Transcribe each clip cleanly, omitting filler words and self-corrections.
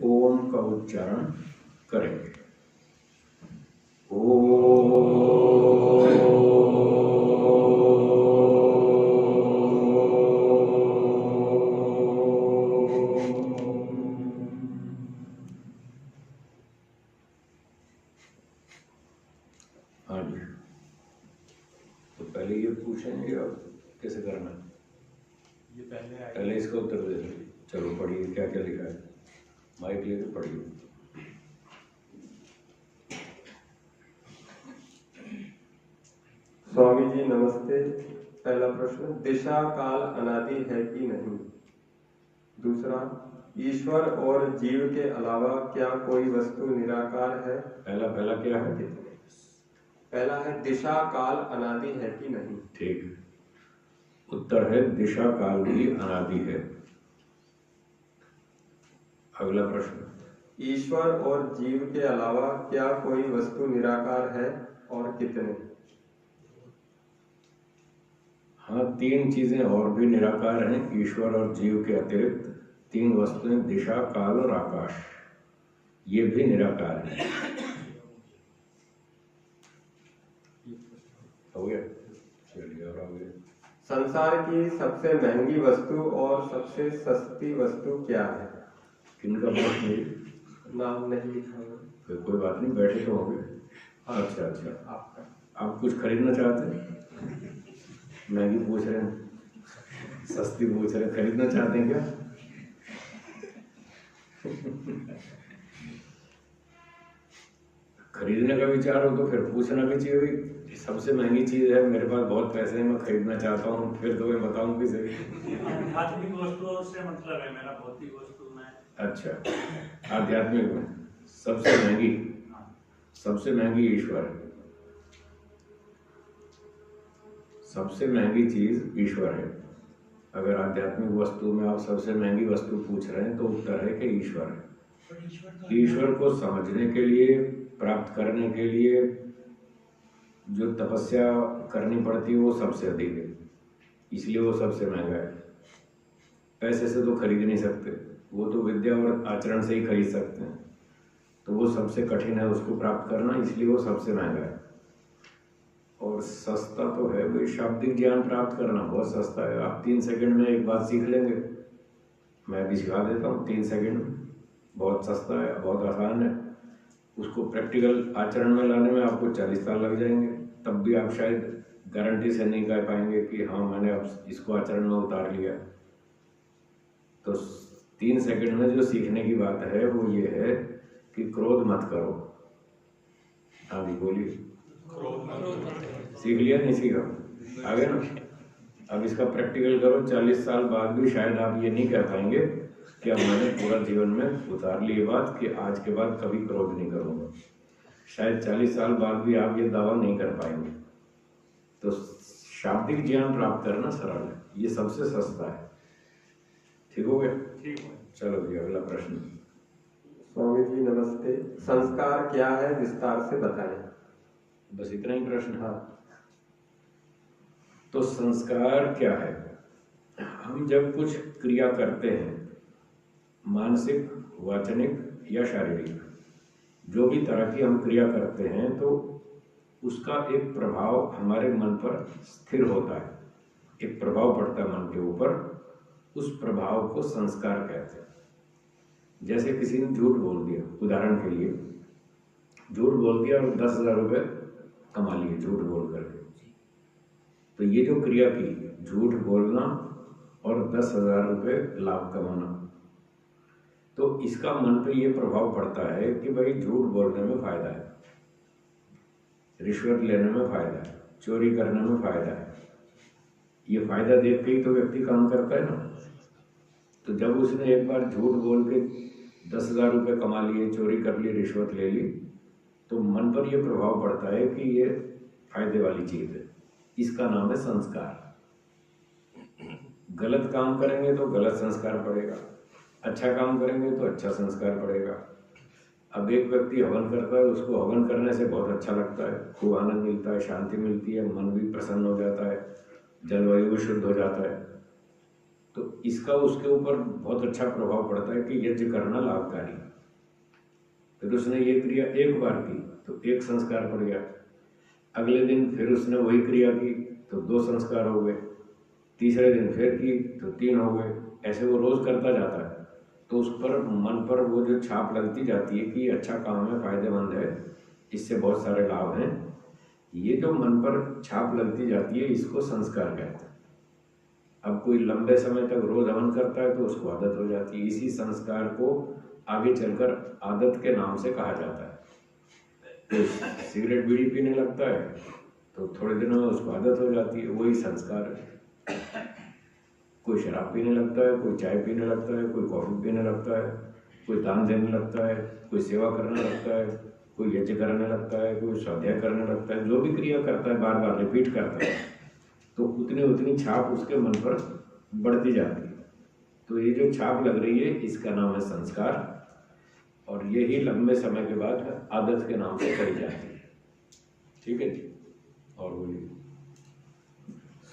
ओम का उच्चारण करेंगे। ओम। हाँ जी, तो पहले ये पूछेंगे और कैसे करना है? ये पहले इसका उत्तर दे देंगे। चलो पढ़िए, क्या क्या लिखा है, माइक लेके पढ़िए। स्वामी जी नमस्ते। पहला प्रश्न, दिशा काल अनादि है कि नहीं? दूसरा, ईश्वर और जीव के अलावा क्या कोई वस्तु निराकार है? पहला क्या है? पहला है दिशा काल अनादि है कि नहीं? ठीक, उत्तर है दिशा काल भी अनादि है। अगला प्रश्न, ईश्वर और जीव के अलावा क्या कोई वस्तु निराकार है और कितने? हाँ, तीन चीजें और भी निराकार हैं। ईश्वर और जीव के अतिरिक्त तीन वस्तुएं, दिशा, काल और आकाश, ये भी निराकार है। हो गया? चलिए और आगे। संसार की सबसे महंगी वस्तु और सबसे सस्ती वस्तु क्या है? किनका प्रश्न है? नाम नहीं लिखा हुआ। कोई बात नहीं, बैठे तो होंगे। अच्छा, आपका। आप कुछ खरीदना चाहते हैं? महंगी पूछ रहे हैं, सस्ती पूछ रहे हैं, खरीदना चाहते हैं क्या? खरीदने का विचार हो तो फिर पूछना भी चाहिए, भाई सबसे महंगी चीज है, मेरे पास बहुत पैसे हैं, मैं खरीदना चाहता हूँ, फिर तो मैं बताऊँ किसे? आध्यात्मिक वस्तुओं से मतलब है मेरा, भौतिक वस्तु में। अच्छा, आध्यात्मिक में सबसे महंगी ईश्वर है। सबसे महंगी चीज ईश्वर है। अगर आध्यात्मिक वस्तु में आप सबसे महंगी वस्तु पूछ रहे हैं तो उत्तर है कि ईश्वर है। ईश्वर को समझने के लिए, प्राप्त करने के लिए जो तपस्या करनी पड़ती है वो सबसे अधिक है, इसलिए वो सबसे महंगा है। पैसे से तो खरीद नहीं सकते, वो तो विद्या और आचरण से ही खरीद सकते हैं, तो वो सबसे कठिन है उसको प्राप्त करना, इसलिए वो सबसे महंगा है। और सस्ता तो है भाई, शाब्दिक ज्ञान प्राप्त करना बहुत सस्ता है। आप 3 सेकंड में एक बात सीख लेंगे, मैं भी सिखा देता हूँ 3 सेकंड में, बहुत सस्ता है, बहुत आसान है। उसको प्रैक्टिकल आचरण में लाने में आपको 40 साल लग जाएंगे, तब भी आप शायद गारंटी से नहीं कह पाएंगे कि हाँ मैंने अब इसको आचरण में उतार लिया। तो 3 सेकंड में जो सीखने की बात है वो ये है कि क्रोध मत करो। हाँ जी बोलिए। सीख लिया नहीं सीखा? आगे ना, अब इसका प्रैक्टिकल करो। 40 साल बाद भी शायद आप ये नहीं कह पाएंगे कि अब मैंने पूरा जीवन में उतार ली ये बात कि आज के बाद कभी क्रोध नहीं करूंगा। शायद 40 साल बाद भी आप ये दावा नहीं कर पाएंगे। तो शाब्दिक ज्ञान प्राप्त करना सरल है, ये सबसे सस्ता है। ठीक हो गया? ठीक है। चलो जी अगला प्रश्न। स्वामी जी नमस्ते। संस्कार क्या है, विस्तार से बताएं। बस इतना ही प्रश्न? हाँ, तो संस्कार क्या है? हम जब कुछ क्रिया करते हैं, मानसिक, वाचनिक या शारीरिक, जो भी तरह की हम क्रिया करते हैं, तो उसका एक प्रभाव हमारे मन पर स्थिर होता है, एक प्रभाव पड़ता है मन के ऊपर, उस प्रभाव को संस्कार कहते हैं। जैसे किसी ने झूठ बोल दिया, उदाहरण के लिए झूठ बोल दिया और 10,000 रुपये कमा लिए झूठ बोल करके, तो ये जो क्रिया की, झूठ बोलना और 10,000 रुपये लाभ कमाना, तो इसका मन पे ये प्रभाव पड़ता है कि भाई झूठ बोलने में फायदा है, रिश्वत लेने में फायदा है, चोरी करने में फायदा है। ये फायदा देख के ही तो व्यक्ति काम करता है ना। तो जब उसने एक बार झूठ बोल के 10,000 रुपये कमा लिए, चोरी कर ली, रिश्वत ले ली, तो मन पर यह प्रभाव पड़ता है कि ये फायदे वाली चीज है। इसका नाम है संस्कार। गलत काम करेंगे तो गलत संस्कार पड़ेगा, अच्छा काम करेंगे तो अच्छा संस्कार पड़ेगा। अब एक व्यक्ति हवन करता है, उसको हवन करने से बहुत अच्छा लगता है, खूब आनंद मिलता है, शांति मिलती है, मन भी प्रसन्न हो जाता है, जलवायु भी शुद्ध हो जाता है, तो इसका उसके ऊपर बहुत अच्छा प्रभाव पड़ता है कि यज्ञ करना लाभकारी। फिर उसने ये क्रिया एक बार की तो एक संस्कार पड़ गया, अगले दिन फिर उसने वही क्रिया की तो 2 संस्कार हो गए, तीसरे दिन फिर की तो 3 हो गए। ऐसे वो रोज करता जाता है तो उस पर मन पर वो जो छाप लगती जाती है कि अच्छा काम है, फायदेमंद है, इससे बहुत सारे लाभ हैं। ये जो मन पर छाप लगती जाती है इसको संस्कार कहते हैं। अब कोई लंबे समय तक रोज हवन करता है तो उसको आदत हो जाती है। इसी संस्कार को आगे चलकर आदत के नाम से कहा जाता है। तो सिगरेट बीड़ी पीने लगता है तो थोड़े दिनों में उसको आदत हो जाती है, वही संस्कार है। कोई शराब पीने लगता है, कोई चाय पीने लगता है, कोई कॉफी पीने लगता है, कोई दान देने लगता है, कोई सेवा करने लगता है, कोई यज्ञ करने लगता है, कोई स्वाध्याय करने लगता है। जो भी क्रिया करता है बार बार रिपीट करता है तो उतनी उतनी छाप उसके मन पर बढ़ती जाती है। तो ये जो छाप लग रही है इसका नाम है संस्कार, और यही लंबे समय के बाद आदत के नाम से करी जाती है। ठीक है जी, और बोलिए।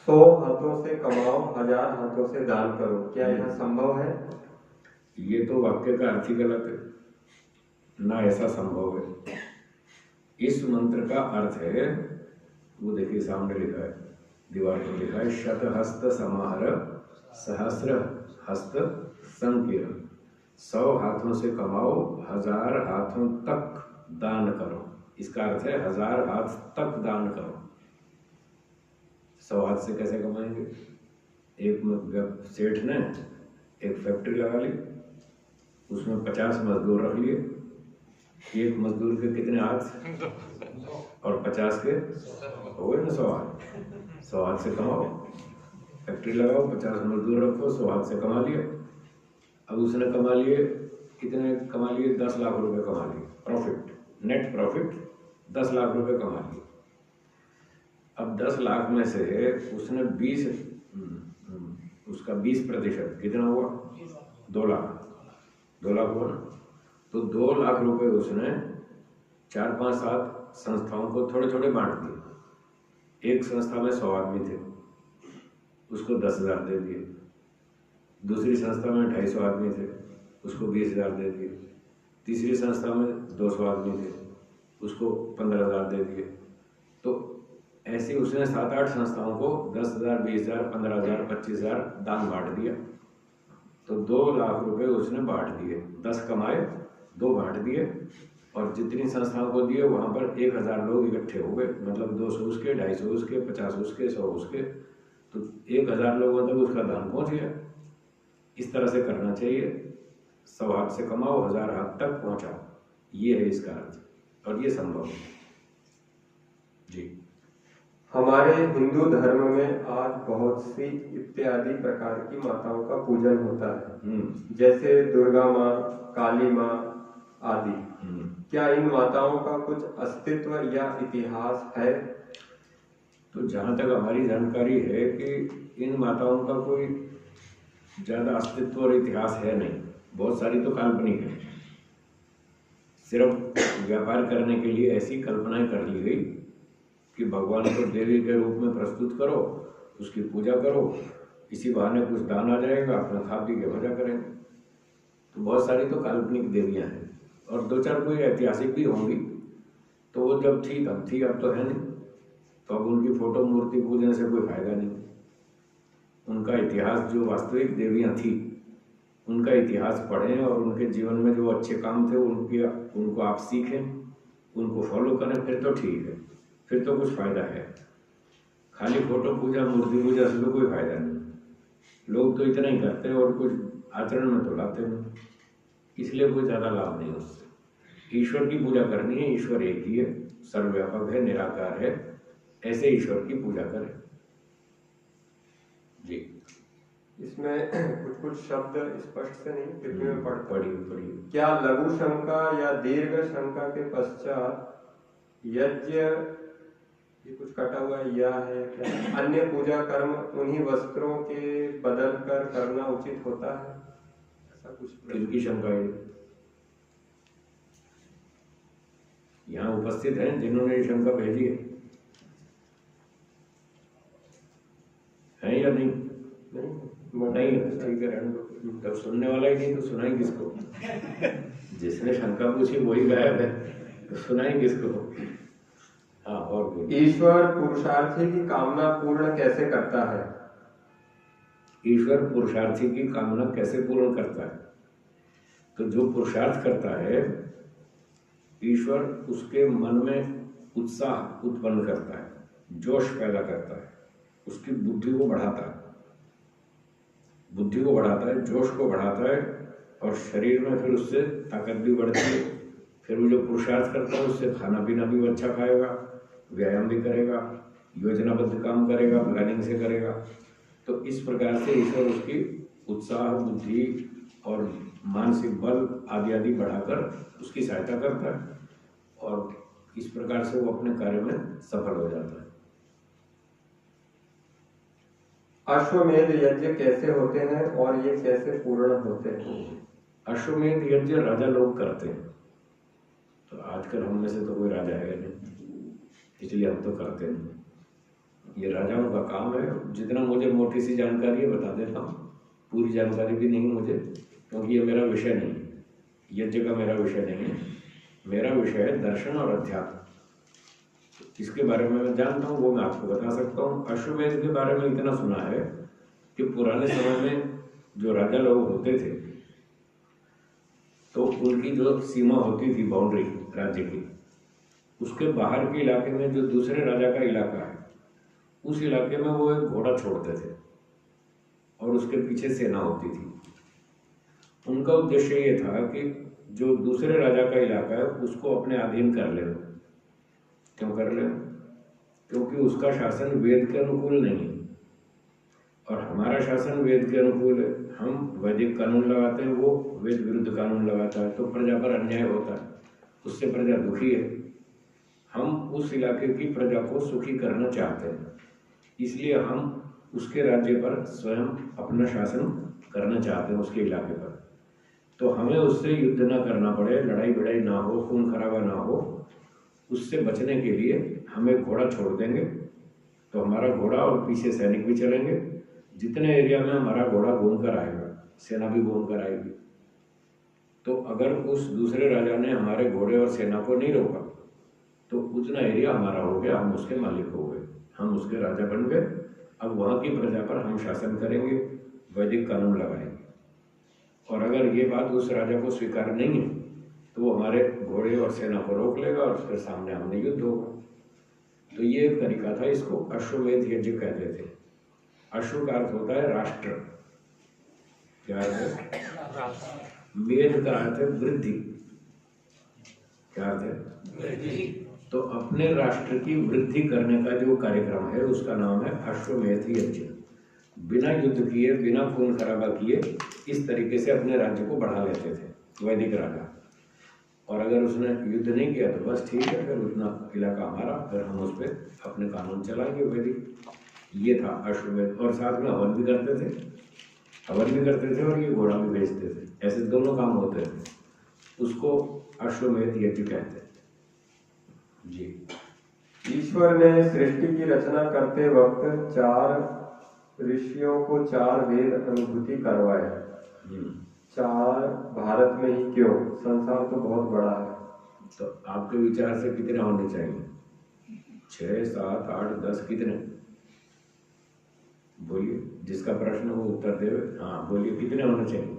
100 हाथों से कमाओ, 1000 हाथों से दान करो, क्या यह संभव है? ये तो वाक्य का अर्थ ही गलत है, ना ऐसा संभव है। इस मंत्र का अर्थ है, वो देखिए सामने लिखा है, दीवार पर लिखा है, शतहस्त समाहर सहस्र हस्त संकीर्ण। 100 हाथों से कमाओ, 1000 हाथों तक दान करो। इसका अर्थ है 1000 हाथ तक दान करो। 100 हाथ से कैसे कमाएंगे? एक सेठ ने एक फैक्ट्री लगा ली, उसमें 50 मजदूर रख लिए, एक मजदूर के कितने हाथ और 50 के हो गए ना 100 हाथ। 100 हाथ से कमाओ, फैक्ट्री लगाओ, 50 मजदूर रखो, 100 हाथ से कमा लिया। अब उसने कमा लिए, कितने कमा लिए? 10 लाख रुपए कमा लिए, प्रॉफिट, नेट प्रॉफिट 10 लाख रुपए कमा लिए। अब 10 लाख में से उसने 20 उसका 20% कितना हुआ? 2 लाख। 2 लाख हुआ ना, तो 2 लाख रुपए उसने 4, 5, 7 संस्थाओं को थोड़े थोड़े बांट दिए। एक संस्था में 100 आदमी थे, उसको 10,000 दे दिए। दूसरी संस्था में 250 आदमी थे, उसको 20,000 दे दिए। तीसरी संस्था में 200 आदमी थे, उसको 15,000 दे दिए। तो ऐसे उसने 7-8 संस्थाओं को 10,000, 20,000, 15,000, 25,000 दान बांट दिया। तो 2 लाख रुपए उसने बांट दिए, 10 कमाए, 2 बांट दिए, और जितनी संस्थाओं को दिए वहां पर 1,000 लोग इकट्ठे हो गए, मतलब 200 उसके, 250 उसके, 50 उसके, 100 उसके, तो 1,000 लोगों तक उसका दान पहुंच गया। इस तरह से करना चाहिए, 100 हाथ से कमाओ, 1000 हाथ तक पहुंचाओ, ये है इसका अर्थ, और ये संभव है जी। हमारे हिंदू धर्म में आज बहुत सी इत्यादि प्रकार की माताओं का पूजन होता है, जैसे दुर्गा माँ, काली माँ आदि। क्या इन माताओं का कुछ अस्तित्व या इतिहास है? तो जहाँ तक हमारी जानकारी है कि इन माताओं का कोई ज़्यादा अस्तित्व और इतिहास है नहीं, बहुत सारी तो काल्पनिक है। सिर्फ व्यापार करने के लिए ऐसी कल्पनाएं कर ली गई कि भगवान को देवी के रूप में प्रस्तुत करो, उसकी पूजा करो, इसी बहाने कुछ दान आ जाएगा, अपना खा पी के मजा करेंगे। तो बहुत सारी तो काल्पनिक देवियां हैं, और 2-4 कोई ऐतिहासिक भी होंगी, तो वो जब थी तब थी, अब तो है नहीं, तो अब उनकी फोटो मूर्ति पूजने से कोई फायदा नहीं। उनका इतिहास, जो वास्तविक देवियां थी उनका इतिहास पढ़ें, और उनके जीवन में जो अच्छे काम थे उनको आप सीखें, उनको फॉलो करें, फिर तो ठीक है, फिर तो कुछ फायदा है। खाली फोटो पूजा, मूर्ति पूजा से तो कोई फायदा नहीं। लोग तो इतना ही करते हैं और कुछ आचरण में तो लाते नहीं, इसलिए कोई ज़्यादा लाभ नहीं उससे। ईश्वर की पूजा करनी है, ईश्वर एक ही है, सर्वव्यापक है, निराकार है, ऐसे ईश्वर की पूजा करें जी। इसमें कुछ शब्द स्पष्ट से नहीं, फिर भी मैं पढ़िए। क्या लघु शंका या दीर्घ शंका के पश्चात यज्ञ, ये कुछ कटा हुआ यह है क्या, अन्य पूजा कर्म उन्हीं वस्त्रों के बदल कर करना उचित होता है? ऐसा कुछ किनकी शंका है? यहाँ उपस्थित हैं जिन्होंने ये शंका भेजी है या नहीं? नहीं, ठीक है, रहने दो। जब सुनने वाला ही नहीं तो सुनाई किसको? जिस जिसने शंका पूछी वही गायब है, तो सुनाई किसको? हाँ, और कोई? ईश्वर पुरुषार्थी की कामना पूर्ण कैसे करता है? ईश्वर पुरुषार्थी की कामना कैसे पूर्ण करता है? तो जो पुरुषार्थ करता है ईश्वर उसके मन में उत्साह उत्पन्न करता है, जोश पैदा करता है, उसकी बुद्धि को बढ़ाता है, जोश को बढ़ाता है, और शरीर में फिर उससे ताकत भी बढ़ती है। फिर वो जो पुरुषार्थ करता है उससे खाना पीना भी अच्छा खाएगा, व्यायाम भी करेगा, योजनाबद्ध काम करेगा, प्लानिंग से करेगा। तो इस प्रकार से ईश्वर उसकी उत्साह, बुद्धि और मानसिक बल आदि आदि बढ़ाकर उसकी सहायता करता है, और इस प्रकार से वो अपने कार्य में सफल हो जाता है। अश्वमेध यज्ञ कैसे होते हैं और ये कैसे पूर्ण होते हैं? अश्वमेध यज्ञ राजा लोग करते हैं, तो आजकल हम में से तो कोई राजा है नहीं, इसलिए हम तो करते नहीं। ये राजाओं का काम है। जितना मुझे मोटी सी जानकारी है बता देता हूँ, पूरी जानकारी भी नहीं मुझे, क्योंकि ये मेरा विषय नहीं है, यज्ञ का मेरा विषय नहीं है। मेरा विषय है दर्शन और अध्यात्म। इसके बारे में मैं जानता हूँ, वो मैं आपको बता सकता हूँ। अश्वमेध के बारे में इतना सुना है कि पुराने समय में जो राजा लोग होते थे तो उनकी जो सीमा होती थी, बाउंड्री राज्य की, उसके बाहर के इलाके में जो दूसरे राजा का इलाका है, उस इलाके में वो एक घोड़ा छोड़ते थे और उसके पीछे सेना होती थी। उनका उद्देश्य ये था कि जो दूसरे राजा का इलाका है उसको अपने अधीन कर ले। क्यों कर ले? क्योंकि उसका शासन वेद के अनुकूल नहीं है और हमारा शासन वेद के अनुकूल है। हम वैदिक कानून लगाते हैं, वो वेद विरुद्ध कानून लगाता है, तो प्रजा पर अन्याय होता है, उससे प्रजा दुखी है। हम उस इलाके की प्रजा को सुखी करना चाहते हैं, इसलिए हम उसके राज्य पर स्वयं अपना शासन करना चाहते हैं, उसके इलाके पर। तो हमें उससे युद्ध ना करना पड़े, लड़ाई भिड़ाई ना हो, खून खराबा ना हो, उससे बचने के लिए हम एक घोड़ा छोड़ देंगे, तो हमारा घोड़ा और पीछे सैनिक भी चलेंगे। जितने एरिया में हमारा घोड़ा घूम कर आएगा, सेना भी घूम कर आएगी। तो अगर उस दूसरे राजा ने हमारे घोड़े और सेना को नहीं रोका तो उतना एरिया हमारा हो गया, हम उसके मालिक हो गए, हम उसके राजा बन गए। अब वहाँ की प्रजा पर हम शासन करेंगे, वैदिक कानून लगाएंगे। और अगर ये बात उस राजा को स्वीकार नहीं है तो वो हमारे घोड़े और सेना को रोक लेगा और उसके सामने हमने युद्ध होगा। तो ये एक तरीका था, इसको अश्वमेध यज्ञ कहते थे। अश्व का अर्थ होता है राष्ट्र, क्या अर्थ है? मेध का अर्थ है वृद्धि, क्या अर्थ है? तो अपने राष्ट्र की वृद्धि करने का जो कार्यक्रम है उसका नाम है अश्वमेध यज्ञ। बिना युद्ध किए, बिना खून खराबा किए इस तरीके से अपने राज्य को बढ़ा लेते थे वैदिक राजा। और अगर उसने युद्ध नहीं किया तो बस ठीक है, फिर उतना इलाका हमारा, फिर हम उस पर अपने कानून चलाएंगे वैदिक। ये था अश्वमेध। और साथ में हवन भी करते थे और ये घोड़ा भी बेचते थे। ऐसे दोनों काम होते थे, उसको अश्वमेध यज्ञ कहते हैं जी। ईश्वर ने सृष्टि की रचना करते वक्त 4 ऋषियों को 4 वेद अनुभूति करवाए। 4 भारत में ही क्यों? संसार तो बहुत बड़ा है। तो आपके विचार से कितने होने चाहिए? 6, 7, 8, 10 कितने? बोलिए, जिसका प्रश्न हो उत्तर दे। हाँ बोलिए, कितने होने चाहिए?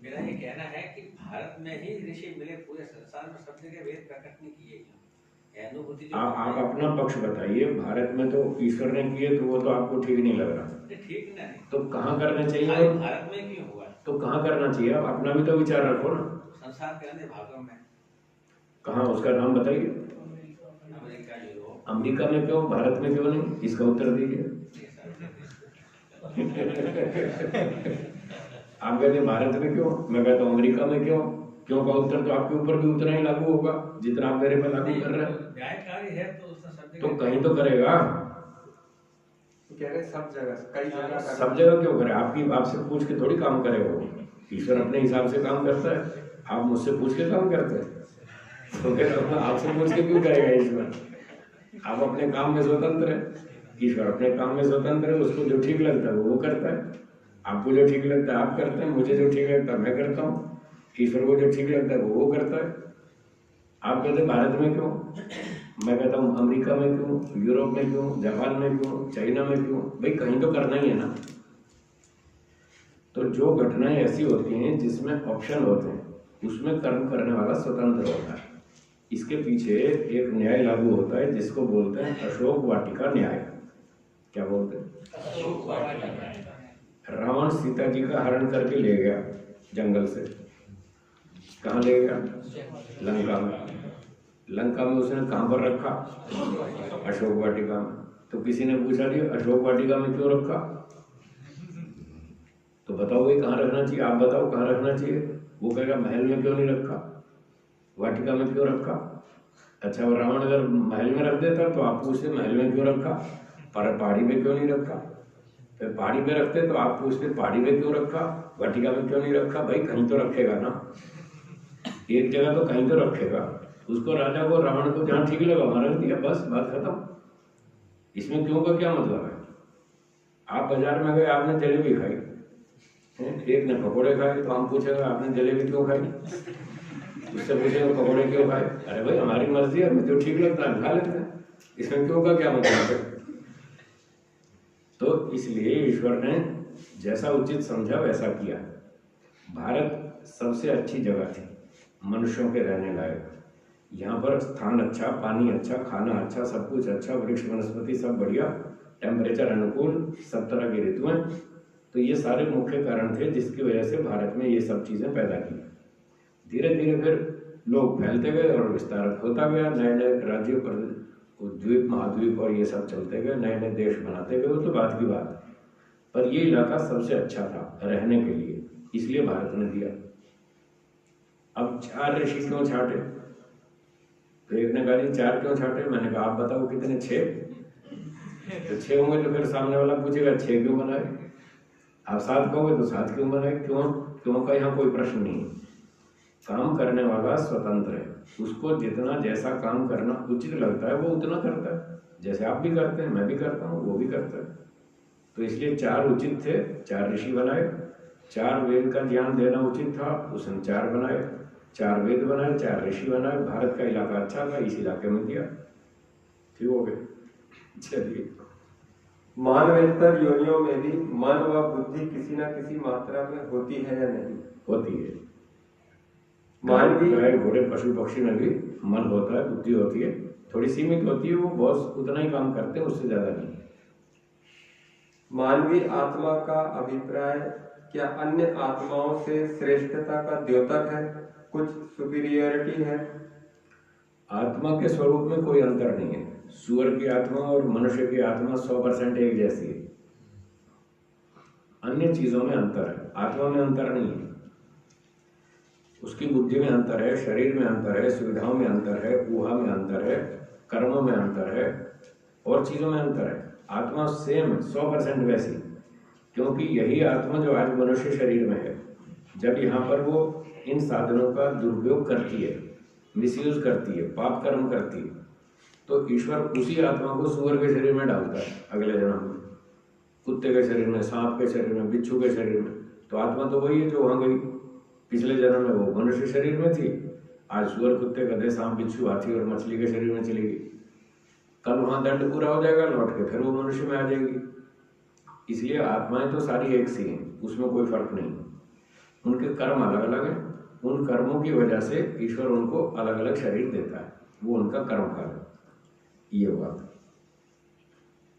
मेरा ये कहना है कि भारत में ही ऋषि मिले, पूरे संसार में सब जगह वेद प्रकट नहीं किए। आप अपना पक्ष बताइए। भारत में तो ईश्वर ने किए, तो वो तो आपको ठीक नहीं लग रहा। ठीक नहीं, तो कहाँ करना चाहिए? भारत में क्यों हुआ? तो कहाँ करना चाहिए? आप अपना भी तो विचार रखो ना। संसार के अन्य भागों में। कहाँ? उसका नाम बताइए। अमेरिका में क्यों, भारत में क्यों नहीं? इसका उत्तर दीजिए। आप कहते भारत में क्यों, मैं कहता हूँ अमेरिका में क्यों। क्यों का उत्तर तो आपके ऊपर भी उतना ही लागू होगा जितना आप मेरे पर लागू कर रहे हैं। न्यायकारी है तो कहीं तो करेगा। कह रहे सब जगह, कई जगह, सब जगह क्यों करे? आपसे पूछ के थोड़ी काम करेगा। ईश्वर अपने हिसाब से काम करता है, आप मुझसे पूछ के काम करते हैं। तो फिर आपसे पूछ के क्यों करेगा ईश्वर? आप अपने काम में स्वतंत्र है, ईश्वर अपने काम में स्वतंत्र है। उसको जो ठीक लगता है वो करता है, आपको जो ठीक लगता है आप करते हैं, मुझे जो ठीक लगता है मैं करता हूँ। ईश्वर को जो ठीक लगता है वो करता है। आप कहते हैं भारत में क्यों, मैं कहता हूँ अमेरिका में क्यों, यूरोप में क्यों, जापान में क्यों, चाइना में क्यों, भाई कहीं तो करना ही है ना। तो जो घटनाएं ऐसी होती हैं जिसमें ऑप्शन होते हैं उसमें कर्म करने वाला स्वतंत्र होता है। इसके पीछे एक न्याय लागू होता है जिसको बोलते हैं अशोक वाटिका न्याय। क्या बोलते हैं? अशोक वाटिका। रावण सीता जी का हरण करके ले गया जंगल से। कहाँ ले गया? लंका में। लंका में उसने कहाँ पर रखा? अशोक वाटिका में। तो किसी ने पूछा जी अशोक वाटिका में क्यों रखा? तो बताओ भाई कहाँ रखना चाहिए, आप बताओ कहाँ रखना चाहिए। वो कहेगा महल में क्यों नहीं रखा, वाटिका में क्यों रखा। अच्छा वो रावण अगर महल में रख देता तो आप पूछते महल में क्यों रखा, पर पहाड़ी में क्यों नहीं रखा। फिर पहाड़ी में रखते तो आप पूछते पहाड़ी में क्यों रखा, वाटिका में क्यों नहीं रखा। भाई कहीं तो रखेगा ना, एक जगह तो कहीं तो रखेगा। उसको राजा को रावण को जहाँ ठीक लगा वहां रख दिया, बस बात खत्म। इसमें क्यों का क्या मतलब है। आप बाजार में गए, आपने जलेबी खाई, एक ने पकोड़े खाए, तो हम पूछेगा आपने जलेबी क्यों खाई, उससे पूछेगा पकोड़े क्यों खाए। अरे भाई हमारी मर्जी है, हमें जो ठीक लगता है खा लेते हैं, इसमें क्यों का क्या मतलब है। तो इसलिए ईश्वर ने जैसा उचित समझा वैसा किया। भारत सबसे अच्छी जगह थी मनुष्यों के रहने लायक। यहाँ पर स्थान अच्छा, पानी अच्छा, खाना अच्छा, सब कुछ अच्छा, वृक्ष वनस्पति सब बढ़िया, टेम्परेचर अनुकूल, सब तरह की ऋतुएं। तो ये सारे मुख्य कारण थे जिसकी वजह से भारत में ये सब चीजें पैदा की। धीरे धीरे फिर लोग फैलते गए और विस्तार होता गया, नए नए राज्यों पर द्वीप महाद्वीप और ये सब चलते गए, नए नए देश बनाते गए, वो तो बात की बात है। पर ये इलाका सबसे अच्छा था रहने के लिए, इसलिए भारत ने दिया। अब 4 ऋषि क्यों छाटे, तो एक ने कहा जी 4 क्यों छाटे, मैंने कहा आप बताओ कितने, 6। तो 6 होंगे तो फिर सामने वाला पूछेगा 6 क्यों बनाए, आप 7 कहोगे तो 7 क्यों बनाए। क्यों का यहाँ कोई प्रश्न नहीं। काम करने वाला स्वतंत्र है, उसको जितना जैसा काम करना उचित लगता है वो उतना करता है। जैसे आप भी करते हैं, मैं भी करता हूँ, वो भी करता है। तो इसलिए 4 उचित थे, 4 ऋषि बनाए। 4 वेद का ज्ञान देना उचित था, उसने 4 बनाए, 4 वेद बनाए, 4 ऋषि बनाए। भारत का इलाका अच्छा था, इस इलाके में दिया, ठीक हो गया। चलिए, मानवेतर योनियों में भी मन व बुद्धि किसी न किसी मात्रा में होती है या नहीं? होती है। मानवीय गाय घोड़े पशु पक्षी में भी मन होता है, बुद्धि होती है, थोड़ी सीमित होती है, वो बहुत उतना ही काम करते हैं, उससे ज्यादा नहीं। मानवीय आत्मा का अभिप्राय क्या अन्य आत्माओं से श्रेष्ठता का द्योतक है, कुछ सुपीरियरिटी है? आत्मा के स्वरूप में कोई अंतर नहीं है। सूअर की आत्मा और मनुष्य की आत्मा 100% एक जैसी है। अन्य चीजों में अंतर है, आत्मा में अंतर नहीं है। उसकी बुद्धि में अंतर है, शरीर में अंतर है, सुविधाओं में अंतर है, ऊहा में अंतर है, कर्मों में अंतर है, और चीजों में अंतर है। आत्मा सेम 100% वैसी, क्योंकि यही आत्मा जो आज मनुष्य शरीर में है, जब यहाँ पर वो इन साधनों का दुरुपयोग करती है, मिसयूज करती है, पाप कर्म करती है, तो ईश्वर उसी आत्मा को सूअर के शरीर में डालता है अगले जन्म में, कुत्ते के शरीर में, सांप के शरीर में, बिच्छू के शरीर में। तो आत्मा तो वही है जो वहां गई, पिछले जन्म में वो मनुष्य शरीर में थी, आज सूअर, कुत्ते, गधे, सांप, बिच्छू, हाथी और मछली के शरीर में चली गई। कल वहां दंड पूरा हो जाएगा, लौट के फिर वो मनुष्य में आ जाएगी। इसलिए आत्माएं तो सारी एक सी हैं, उसमें कोई फर्क नहीं। उनके कर्म अलग अलग हैं, उन कर्मों की वजह से ईश्वर उनको अलग अलग शरीर देता है, वो उनका कर्म फल है। ये बात।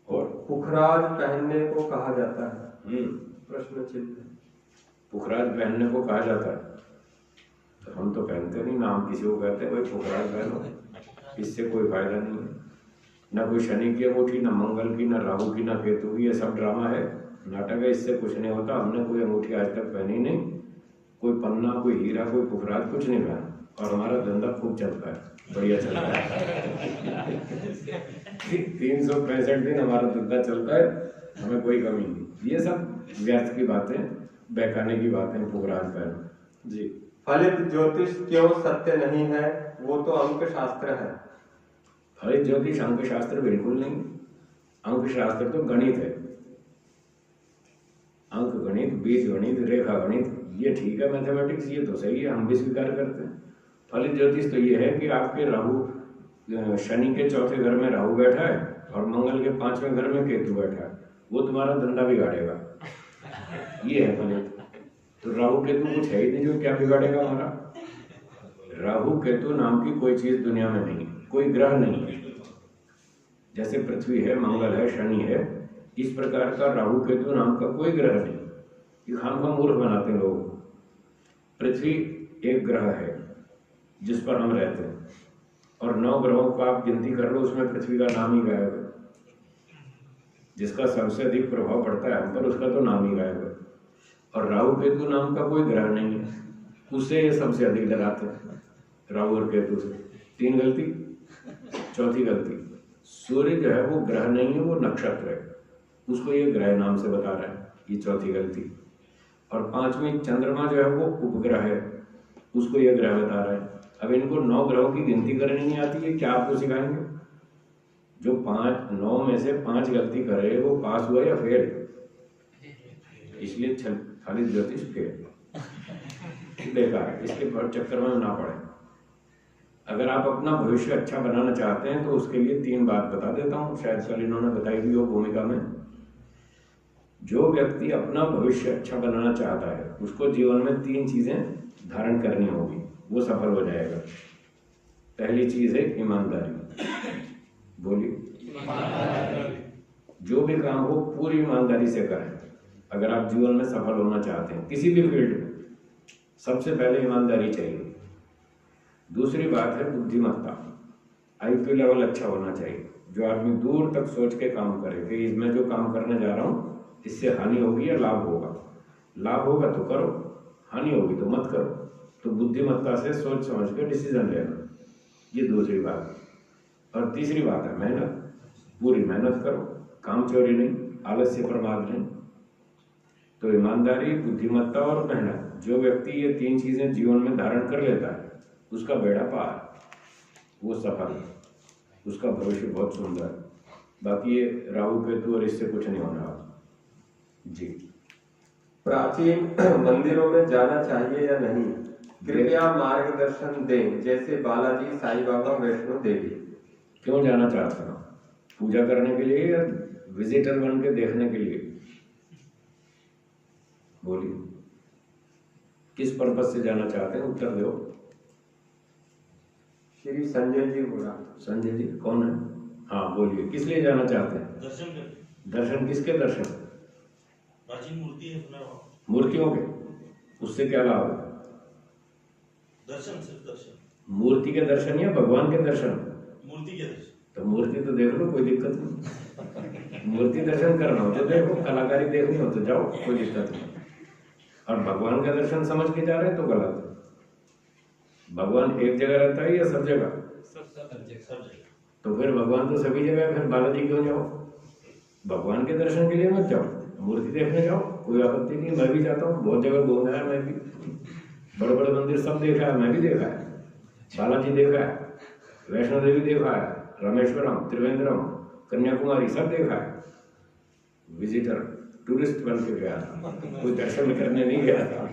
और पुखराज पहनने को कहा जाता है, प्रश्न चिन्ह। पुखराज पहनने को कहा जाता है, तो हम तो पहनते नहीं ना, हम किसी को कहते हैं भाई पुखराज पहनो, इससे कोई फायदा नहीं है। ना कोई शनि की अंगूठी, ना मंगल की, ना राहु की, ना केतु की, ये सब ड्रामा है, नाटक है, इससे कुछ नहीं होता। हमने कोई अंगूठी आज तक पहनी नहीं, कोई पन्ना, कोई हीरा, कोई पुखराज, कुछ नहीं पहना, और हमारा धंधा खूब चलता है, बढ़िया चलता है। 365 दिन हमारा धंधा चलता है, हमें कोई कमी नहीं। ये सब व्यर्थ की बातें, बहकाने की बातें, पुखराज पहनो जी। फलित ज्योतिष क्यों सत्य नहीं है, वो तो अंक शास्त्र है। फलित ज्योतिष अंक शास्त्र बिल्कुल नहीं। अंक शास्त्र तो गणित है, अंक गणित, बीज गणित, रेखा गणित, ये ठीक है मैथमेटिक्स, ये तो सही है, हम भी स्वीकार करते हैं। फलित ज्योतिष तो ये है कि आपके राहु, शनि के चौथे घर में राहु बैठा है और मंगल के 5वें घर में केतु बैठा है, वो तुम्हारा धंधा बिगाड़ेगा, ये है फलित। तो राहु केतु कुछ है ही नहीं जो क्या बिगाड़ेगा हमारा। राहु केतु नाम की कोई चीज दुनिया में नहीं, कोई ग्रह नहीं है। जैसे पृथ्वी है, मंगल है, शनि है, इस प्रकार का राहु केतु नाम का कोई ग्रह नहीं। ये खामखा मूर्ख बनाते हैं लोग। पृथ्वी एक ग्रह है जिस पर हम रहते हैं, और 9 ग्रहों को आप गिनती कर लो, उसमें पृथ्वी का नाम ही गायब है। जिसका सबसे अधिक प्रभाव पड़ता है हम पर, उसका तो नाम ही गायब है। और राहु केतु नाम का कोई ग्रह नहीं है, उसे ये सबसे अधिक डराते हैं, राहु और केतु से। 3 गलती। चौथी गलती, सूर्य जो है वो ग्रह नहीं है, वो नक्षत्र है, उसको ये ग्रह नाम से बता रहा है, ये चौथी गलती। और 5वीं, चंद्रमा जो है वो उपग्रह है, उसको ये ग्रह बता रहा है। अब इनको 9 ग्रहों की गिनती करनी नहीं आती है, क्या आपको सिखाएंगे? जो 9 में से 5 गलती करे वो पास हुआ या फेल? इसलिए फलित ज्योतिष फेल, बेकार है, इसके चक्कर में ना पड़े। अगर आप अपना भविष्य अच्छा बनाना चाहते हैं तो उसके लिए 3 बात बता देता हूँ, शायद कल इन्होंने बताई भी हो भूमिका में। जो व्यक्ति अपना भविष्य अच्छा बनाना चाहता है उसको जीवन में 3 चीजें धारण करनी होगी, वो सफल हो जाएगा। पहली चीज है ईमानदारी। बोलिए। जो भी काम हो पूरी ईमानदारी से करें। अगर आप जीवन में सफल होना चाहते हैं किसी भी फील्ड में, सबसे पहले ईमानदारी चाहिए। दूसरी बात है बुद्धिमत्ता। IQ लेवल अच्छा होना चाहिए। जो आदमी दूर तक सोच के काम करे कि मैं जो काम करने जा रहा हूँ इससे हानि होगी या लाभ होगा। लाभ होगा तो करो, हानि होगी तो मत करो। तो बुद्धिमत्ता से सोच समझ के डिसीजन लेना, ये दूसरी बात है। और तीसरी बात है मेहनत। पूरी मेहनत करो, काम चोरी नहीं, आलस्य प्रमाद नहीं। तो ईमानदारी, बुद्धिमत्ता और मेहनत, जो व्यक्ति ये 3 चीजें जीवन में धारण कर लेता है उसका बेड़ा पार, वो सफल है, उसका भविष्य बहुत सुंदर है। बाकी ये राहु केतु और इससे कुछ नहीं होना जी। प्राचीन मंदिरों में जाना चाहिए या नहीं, कृपया मार्गदर्शन दें। जैसे बालाजी, साईं बाबा, वैष्णो देवी। क्यों जाना चाहते हो? पूजा करने के लिए या विजिटर बन के देखने के लिए? बोलिए, किस पर्पज से जाना चाहते हैं, उत्तर दो। श्री संजय जी बोला। संजय जी कौन है? हाँ बोलिए, किस लिए जाना चाहते हैं? दर्शन करने। दर्शन किसके दर्शन? प्राचीन मूर्ति है सुना हुआ। मूर्तियों के। उससे क्या लाभ है? दर्शन, सिर्फ दर्शन। मूर्ति के दर्शन या भगवान के दर्शन? मूर्ति के दर्शन। तो मूर्ति तो देख लो, कोई दिक्कत नहीं। मूर्ति दर्शन करना हो तो देखो, कलाकारी देखनी हो तो जाओ, कोई दिक्कत नहीं। और भगवान का दर्शन समझ के जा रहे हैं तो गलत है। भगवान एक जगह रहता है या सब जगह? सब जगह। तो फिर भगवान तो सभी जगह है, फिर बालाजी क्यों जाओ? भगवान के दर्शन के लिए मत जाओ, मूर्ति देखने जाओ, कोई आपत्ति नहीं। मैं भी जाता हूँ, बहुत जगह घूमा है, मैं भी बड़े बड़े मंदिर सब देखा है, मैं भी देखा है। बालाजी देखा है, वैष्णो देवी देखा है, रामेश्वरम, त्रिवेंद्रम, कन्याकुमारी सब देखा है। विजिटर, टूरिस्ट बन के गया था, कोई दर्शन करने नहीं गया था,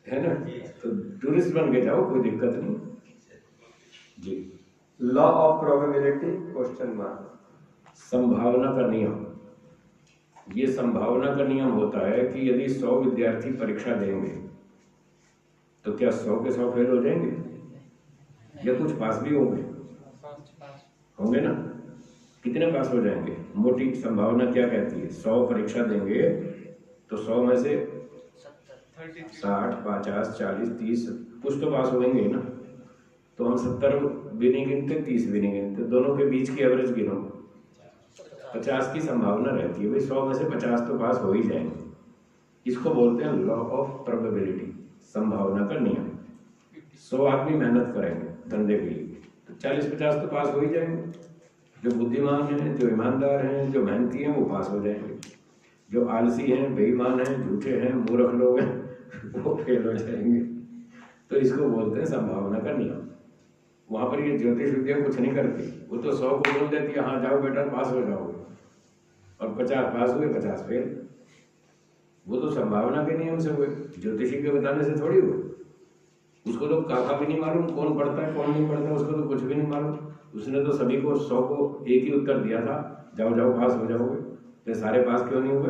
है ना? तो टूरिस्ट बन के जाओ, कोई दिक्कत नहीं जी। Law of probability question mark. संभावना का नियम। ये संभावना का नियम होता है कि यदि 100 विद्यार्थी परीक्षा देंगे तो क्या 100 के 100 फेल हो जाएंगे या कुछ पास भी होंगे? होंगे ना? कितने पास हो जाएंगे? मोटी संभावना क्या कहती है? 100 परीक्षा देंगे तो 100 में से 60, 50, 40, 30 कुछ तो पास होंगे ना। तो हम 70 भी नहीं गिनते, 30 भी नहीं गिनते, दोनों के बीच की एवरेज गिनो, 50 की संभावना रहती है भाई। 100 में से 50 तो पास हो ही जाएंगे। इसको बोलते हैं लॉ ऑफ प्रोबेबिलिटी, संभावना का नियम। 100 आदमी मेहनत करेंगे धंधे के लिए तो 40-50 तो पास हो ही जाएंगे। जो बुद्धिमान हैं, जो ईमानदार हैं, जो मेहनती हैं, वो पास हो जाएंगे। जो आलसी हैं, बेईमान हैं, झूठे हैं, मूर्ख लोग हैं, वो फेल हो जाएंगे। तो इसको बोलते हैं संभावना का नियम। वहां पर ये ज्योतिष विद्या कुछ नहीं करती, वो तो 100 को बोल देती है हाँ जाओ बेटा पास हो जाओगे, और 50 पास हुए 50 फेल। वो तो संभावना के नियम से हुए, ज्योतिषी के बताने से थोड़ी हुए। उसको तो काका भी नहीं मालूम कौन पढ़ता है कौन नहीं पढ़ता, उसको तो कुछ भी नहीं मालूम। उसने तो सभी को 100 को एक ही उत्तर दिया था, जाओ जाओ पास हो जाओगे। तो सारे पास क्यों नहीं हुए?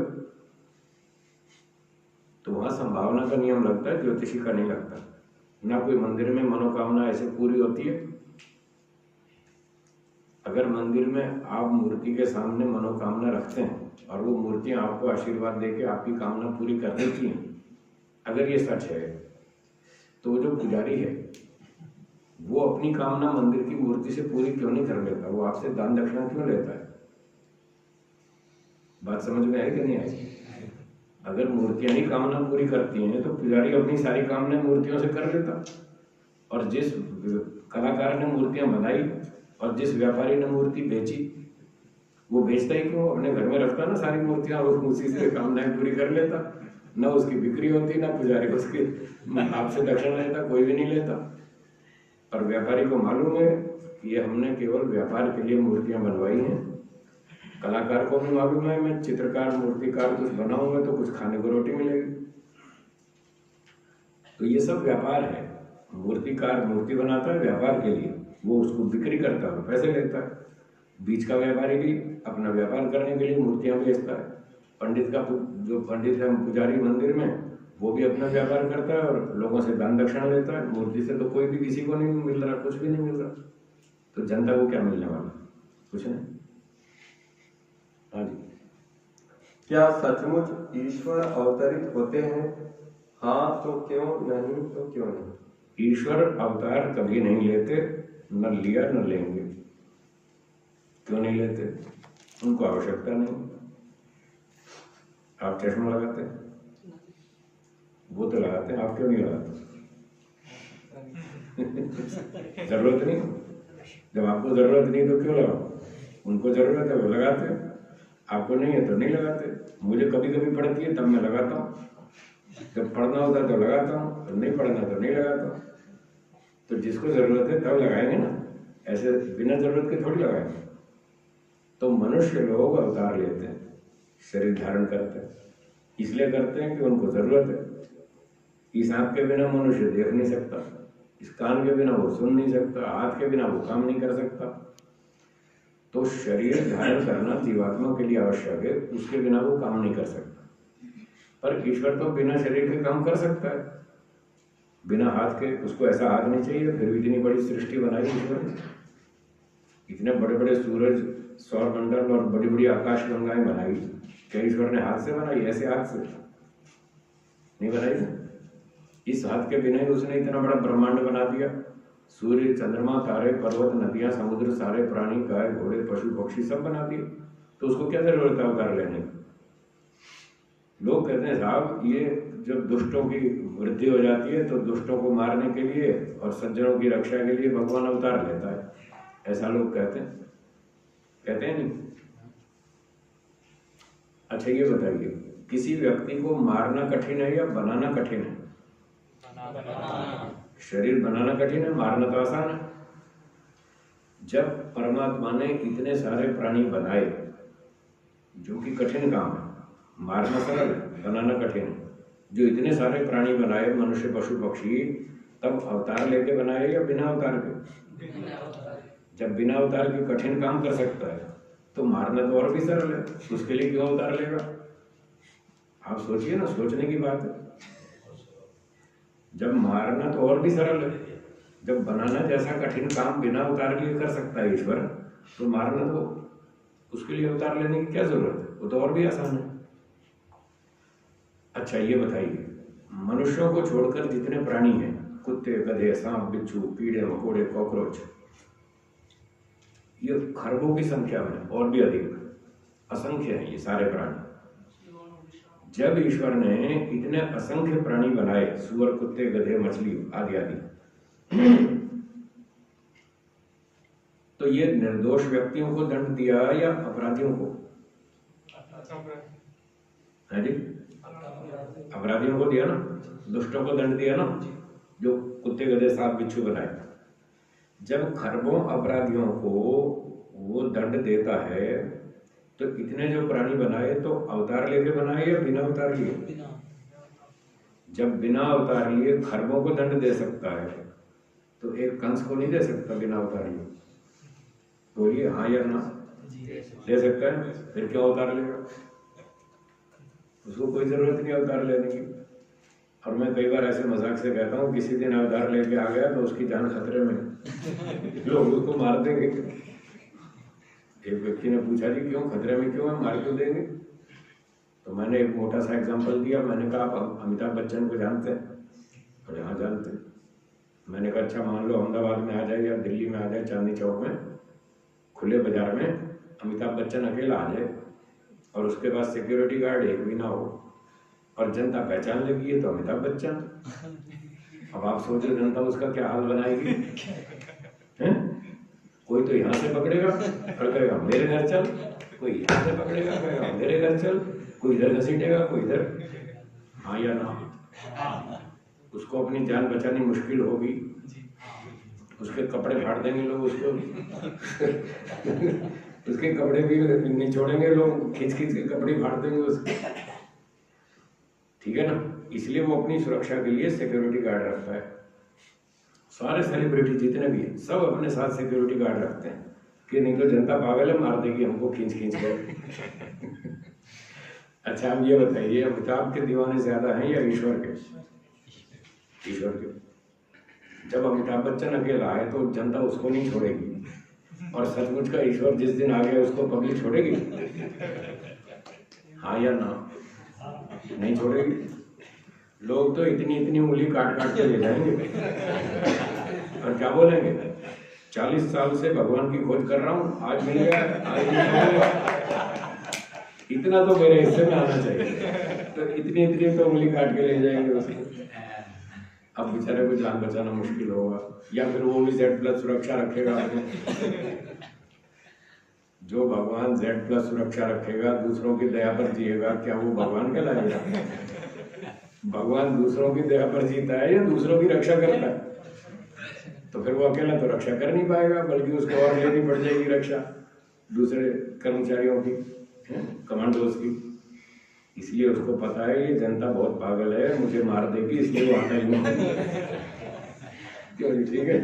तो वहां संभावना का नियम लगता है, ज्योतिषी का नहीं लगता। ना कोई मंदिर में मनोकामना ऐसे पूरी होती है। अगर मंदिर में आप मूर्ति के सामने मनोकामना रखते हैं और वो मूर्तियां आपको आशीर्वाद देके आपकी कामना पूरी कर देती हैं, अगर ये सच है, तो वो जो पुजारी है वो अपनी कामना मंदिर की मूर्ति से पूरी क्यों नहीं कर लेता? वो आपसे दान दक्षिणा क्यों लेता है? बात समझ में आई कि नहीं आई? अगर मूर्तियां ही कामना पूरी करती हैं तो पुजारी अपनी सारी कामना मूर्तियों से कर लेता। और जिस कलाकार ने मूर्तियां बनाई और जिस व्यापारी ने मूर्ति बेची, वो बेचता ही क्यों? अपने घर में रखता ना सारी मूर्तियां और उसी से कामनाएं पूरी कर लेता। ना उसकी बिक्री होती, ना पुजारी उसकी आपसे दक्षिणा लेता, कोई भी नहीं लेता। और व्यापारी को मालूम है कि ये हमने केवल व्यापार के लिए मूर्तियां बनवाई हैं। कलाकार को भी मालूम है मैं चित्रकार मूर्तिकार कुछ बनाऊंगा तो कुछ खाने को रोटी मिलेगी। तो ये सब व्यापार है। मूर्तिकार मूर्ति बनाता है व्यापार के लिए, वो उसको बिक्री करता है, पैसे लेता है। बीच का व्यापारी भी अपना व्यापार करने के लिए मूर्तियां बेचता है। पंडित का जो पंडित है पुजारी मंदिर में, वो भी अपना व्यापार करता है और लोगों से दान दक्षिणा लेता है। मूर्ति से तो कोई भी किसी को नहीं मिल रहा, कुछ भी नहीं मिल रहा, तो जनता को क्या मिलने वाला? कुछ नहीं। हाँ जी। क्या सचमुच ईश्वर अवतरित होते हैं? हाँ तो क्यों, नहीं तो क्यों नहीं? ईश्वर अवतार कभी नहीं लेते, न लिया न लेंगे। क्यों नहीं लेते? उनको आवश्यकता नहीं। आप चश्मा लगाते हैं, वो तो लगाते हैं, आप क्यों नहीं लगाते? जरूरत नहीं। जब आपको जरूरत नहीं तो क्यों लगाओ? उनको जरूरत है वो लगाते हैं, आपको नहीं है तो नहीं लगाते। मुझे कभी कभी पड़ती है तब मैं लगाता हूँ, जब पढ़ना होता है तो लगाता हूँ, तो नहीं पढ़ना तो नहीं लगाता। तो जिसको जरूरत है तब लगाएंगे ना, ऐसे बिना जरूरत के थोड़ी लगाएंगे। तो मनुष्य लोग अवतार लेते हैं, शरीर धारण करते हैं, इसलिए करते हैं कि उनको जरूरत है। इस आंख के बिना मनुष्य देख नहीं सकता, इस कान के बिना वो सुन नहीं सकता, हाथ के बिना वो काम नहीं कर सकता। तो शरीर धारण करना जीवात्मा के लिए आवश्यक है, उसके बिना वो काम नहीं कर सकता। पर ईश्वर तो बिना शरीर के काम कर सकता है, बिना हाथ के। उसको ऐसा हाथ नहीं चाहिए, फिर भी इतनी बड़ी सृष्टि बनाई ईश्वर ने। इतने बड़े बड़े सूरज, सौर मंडल और बड़ी बड़ी आकाश गंगाएं बनाई, क्या ईश्वर ने हाथ से बनाई? ऐसे हाथ से नहीं बनाई ना। इस हाथ के बिना ही उसने इतना बड़ा ब्रह्मांड बना दिया। सूर्य, चंद्रमा, तारे, पर्वत, नदियां, समुद्र, सारे प्राणी, गाय, घोड़े, पशु, पक्षी सब बना दिए। तो उसको क्या जरूरत है अवतार लेने की? लोग कहते हैं साहब ये जब दुष्टों की वृद्धि हो जाती है तो दुष्टों को मारने के लिए और सज्जनों की रक्षा के लिए भगवान अवतार लेता है, ऐसा लोग कहते हैं। कहते हैं नहीं? अच्छा ये बताइए, किसी व्यक्ति को मारना कठिन है या बनाना कठिन है? शरीर बनाना कठिन है, मारना तो आसान है। जब परमात्मा ने इतने सारे प्राणी बनाए, जो कि कठिन काम है, मारना सरल है, बनाना कठिन है। जो इतने सारे प्राणी बनाए, मनुष्य, पशु, पक्षी, तब अवतार लेके बनाए या बिना अवतार के? जब बिना अवतार के कठिन काम कर सकता है तो मारना तो और भी सरल है, उसके लिए क्यों अवतार लेगा? आप सोचिए ना, सोचने की बात है। जब मारना तो और भी सरल है, जब बनाना जैसा कठिन काम बिना अवतार लिए कर सकता है ईश्वर, तो मारना तो उसके लिए अवतार लेने की क्या जरूरत है? वो तो और भी आसान है। अच्छा ये बताइए, मनुष्यों को छोड़कर जितने प्राणी हैं, कुत्ते, गधे, सांप, बिच्छू, कीड़े मकोड़े, कॉकरोच, ये खरबों की संख्या में और भी अधिक असंख्य है ये सारे प्राणी। जब ईश्वर ने इतने असंख्य प्राणी बनाए, सुअर, कुत्ते, गधे, मछली आदि आदि, तो ये निर्दोष व्यक्तियों को दंड दिया या अपराधियों को? है जी, अपराधियों को दिया ना, दुष्टों को दंड दिया ना, जो कुत्ते, गधे, सांप, बिच्छू बनाए। जब खरबों अपराधियों को वो दंड देता है तो इतने जो प्राणी बनाए तो अवतार लेके बनाए या बिना अवतार लिए? जब बिना अवतार लिए खरबों को दंड दे सकता है तो एक कंस को नहीं दे सकता बिना अवतार लिए? बोलिए हाँ या ना? दे सकता है, फिर क्यों अवतार लेगा? उसको कोई जरूरत नहीं अवतार लेने की। और मैं कई बार ऐसे मजाक से कहता हूँ किसी दिन अवतार लेके आ गया तो उसकी जान खतरे में, लोग उसको मार देंगे। एक व्यक्ति ने पूछा जी क्यों, खतरे में क्यों है, मार क्यों देंगे? तो मैंने एक मोटा सा एग्जांपल दिया। मैंने कहा आप अमिताभ बच्चन को जानते हैं? और हाँ जानते हैं। मैंने कहा अच्छा मान लो अहमदाबाद में आ जाए या दिल्ली में आ जाए, चांदनी चौक में खुले बाजार में अमिताभ बच्चन अकेला आ जाए और उसके पास सिक्योरिटी गार्ड एक भी ना हो और जनता पहचान लगी है तो अमिताभ बच्चन। अब आप सोचो जनता उसका क्या हाल बनाएगी? हैं? कोई तो यहाँ से पकड़ेगा और कहेगा मेरे घर चल, कोई यहाँ से पकड़ेगा कहेगा मेरे घर चल, कोई इधर घसीटेगा कोई इधर। हाँ या ना? उसको अपनी जान बचानी मुश्किल होगी, उसके कपड़े फाड़ देंगे लोग उसको उसके कपड़े भी नहीं छोड़ेंगे लोग, खींच खींच के कपड़े फाड़ देंगे उसके। ठीक है ना? इसलिए वो अपनी सुरक्षा के लिए सिक्योरिटी गार्ड रखता है। सारे सेलिब्रिटी जितने भी हैं सब अपने साथ सिक्योरिटी गार्ड रखते हैं कि नहीं तो जनता पागल है, मार देगी हमको खींच खींच कर। अच्छा अब ये बताइए अमिताभ के दीवाने ज्यादा हैं या ईश्वर के? ईश्वर के। जब अमिताभ बच्चन अकेला आए तो जनता उसको नहीं छोड़ेगी और सचमुच का ईश्वर जिस दिन आ गया उसको पब्लिक छोड़ेगी? हाँ या ना? नहीं छोड़ेगी। लोग तो इतनी इतनी उंगली काट काट के ले जाएंगे और क्या बोलेंगे 40 साल से भगवान की खोज कर रहा हूँ, आज मिल गया, आज मिल गया। इतना तो मेरे हिस्से में आना चाहिए। तो इतनी इतनी तो उंगली काट के ले जाएंगे उसको। अब बेचारे को जान बचाना मुश्किल होगा या फिर वो भी Z+ सुरक्षा रखेगा। जो भगवान Z+ सुरक्षा रखेगा, दूसरों की दया पर जिएगा, क्या वो भगवान कहलाएगा? भगवान दूसरों की दया पर जीता है या दूसरों की रक्षा करता है? तो फिर वो अकेला तो रक्षा कर नहीं पाएगा, बल्कि उसको और लेनी पड़ जाएगी रक्षा दूसरे कर्मचारियों की, कमांडोज की। इसलिए उसको पता है ये जनता बहुत पागल है, मुझे मार देगी, इसलिए वो आता ही नहीं। क्यों? ठीक है,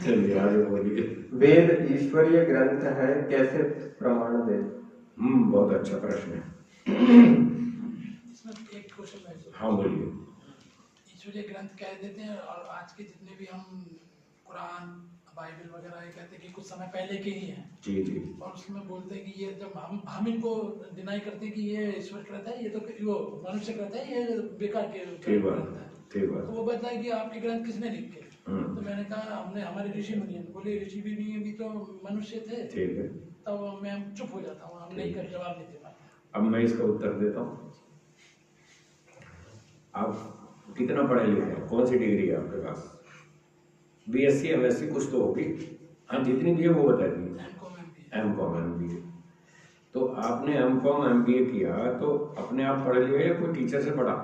चलिए आगे बोलिए। वेद ईश्वरीय ग्रंथ है, कैसे प्रमाण दे? बहुत अच्छा प्रश्न है। एक क्वेश्चन है। हाँ बोलिए। ईश्वरीय ग्रंथ कह देते हैं और आज के जितने भी हम कुरान बाइबल वगैरह ये कहते हैं कि कुछ समय पहले के ही हैं। जी जी। और उसमें बोलते हैं कि ये जब हम इनको डिनाई करते हैं कि ये ईश्वर कृत है, ये तो वो मनुष्य कृत है, ये बेकार के ठीक बात, ग्रंथ है। ठीक बात। तो वो बताया कि आपके ग्रंथ किसने लिखे? तो मैंने कहा हमने, हमारे ऋषि मुनि हैं। बोले ऋषि भी नहीं, अभी तो मनुष्य थे। ठीक है। तब मैं चुप हो जाता हूँ, हम नहीं कर जवाब नहीं दे पाते। अब मैं इसका उत्तर देता हूँ। आप कितना पढ़े लिखे हैं? कौन सी डिग्री है आपके पास? BSc MSc कुछ तो होगी। हाँ जितनी भी है वो बता दीजिए। M.Com MBA। तो आपने M.Com MBA किया तो अपने आप पढ़ लिया या कोई टीचर से पढ़ा?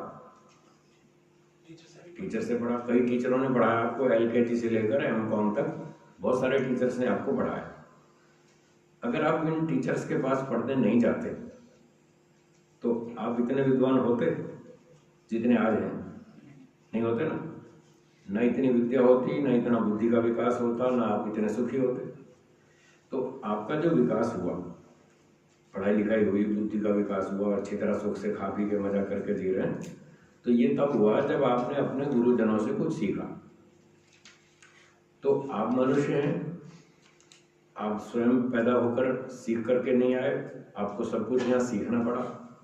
टीचर से पढ़ा। कई टीचरों ने पढ़ाया आपको, LKG से लेकर M.Com तक बहुत सारे टीचर्स ने आपको पढ़ाया। अगर आप इन टीचर्स के पास पढ़ने नहीं जाते तो आप इतने विद्वान होते जितने आज हैं? नहीं होते ना। न इतनी विद्या होती, न इतना बुद्धि का विकास होता, ना आप इतने सुखी होते। तो आपका जो विकास हुआ, पढ़ाई लिखाई हुई, बुद्धि का विकास हुआ, अच्छी तरह सुख से खा पी के मजा करके जी रहे हैं, तो ये तब हुआ जब आपने अपने गुरुजनों से कुछ सीखा। तो आप मनुष्य हैं, आप स्वयं पैदा होकर सीख करके नहीं आए, आपको सब कुछ यहाँ सीखना पड़ा,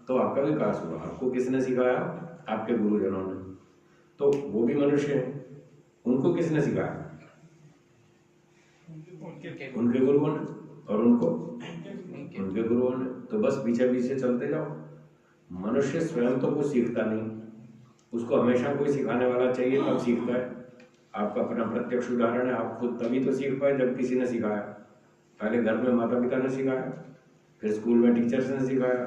तो आपका विकास हुआ। आपको किसने सिखाया? आपके गुरुजनों ने। तो वो भी मनुष्य हैं, उनको किसने सिखाया? उनके गुरुओं ने। और उनको उनके गुरुओं ने। तो बस पीछे पीछे चलते जाओ। मनुष्य स्वयं तो कुछ सीखता नहीं, उसको हमेशा कोई सिखाने वाला चाहिए तब सीखता है। आपका अपना प्रत्यक्ष उदाहरण है। आप खुद तभी तो सीख पाए जब किसी ने सिखाया। पहले घर में माता पिता ने सिखाया, फिर स्कूल में टीचर्स ने सिखाया,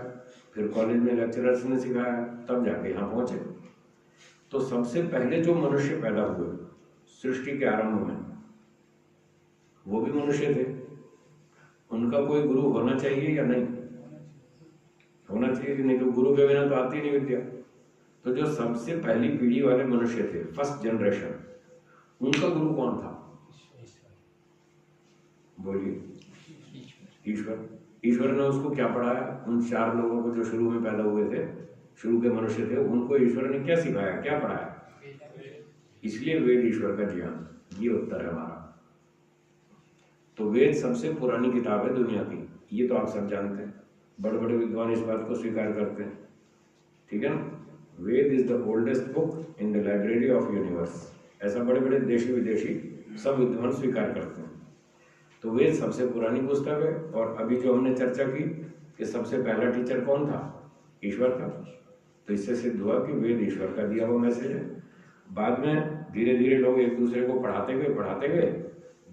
फिर कॉलेज में लेक्चरर्स ने सिखाया, तब जाके यहाँ पहुंचे। तो सबसे पहले जो मनुष्य पैदा हुए सृष्टि के आरंभ में, वो भी मनुष्य थे। उनका कोई गुरु होना चाहिए या नहीं? होना चाहिए कि नहीं तो गुरु के बिना तो आती नहीं विद्या। तो जो सबसे पहली पीढ़ी वाले मनुष्य थे, फर्स्ट जनरेशन, उनका गुरु कौन था? बोलिए, ईश्वर। ईश्वर ने उसको क्या पढ़ाया? उन 4 लोगों को जो शुरू में पैदा हुए थे, शुरू के मनुष्य थे, उनको ईश्वर ने क्या सिखाया, क्या पढ़ाया? इसलिए वेद ईश्वर का ज्ञान, ये उत्तर है हमारा। तो वेद सबसे पुरानी किताब है दुनिया की, ये तो आप सब जानते हैं, बड़े बड़े विद्वान इस बात को स्वीकार करते हैं, ठीक है ना। Veda is the oldest book in the library of universe, ऐसा बड़े बड़े देशी विदेशी सब विद्वान स्वीकार करते हैं। तो वेद सबसे पुरानी पुस्तक है। और अभी जो हमने चर्चा की कि सबसे पहला टीचर कौन था? ईश्वर था। तो इससे सिद्ध हुआ कि वेद ईश्वर का दिया हुआ मैसेज है। बाद में धीरे धीरे लोग एक दूसरे को पढ़ाते गए।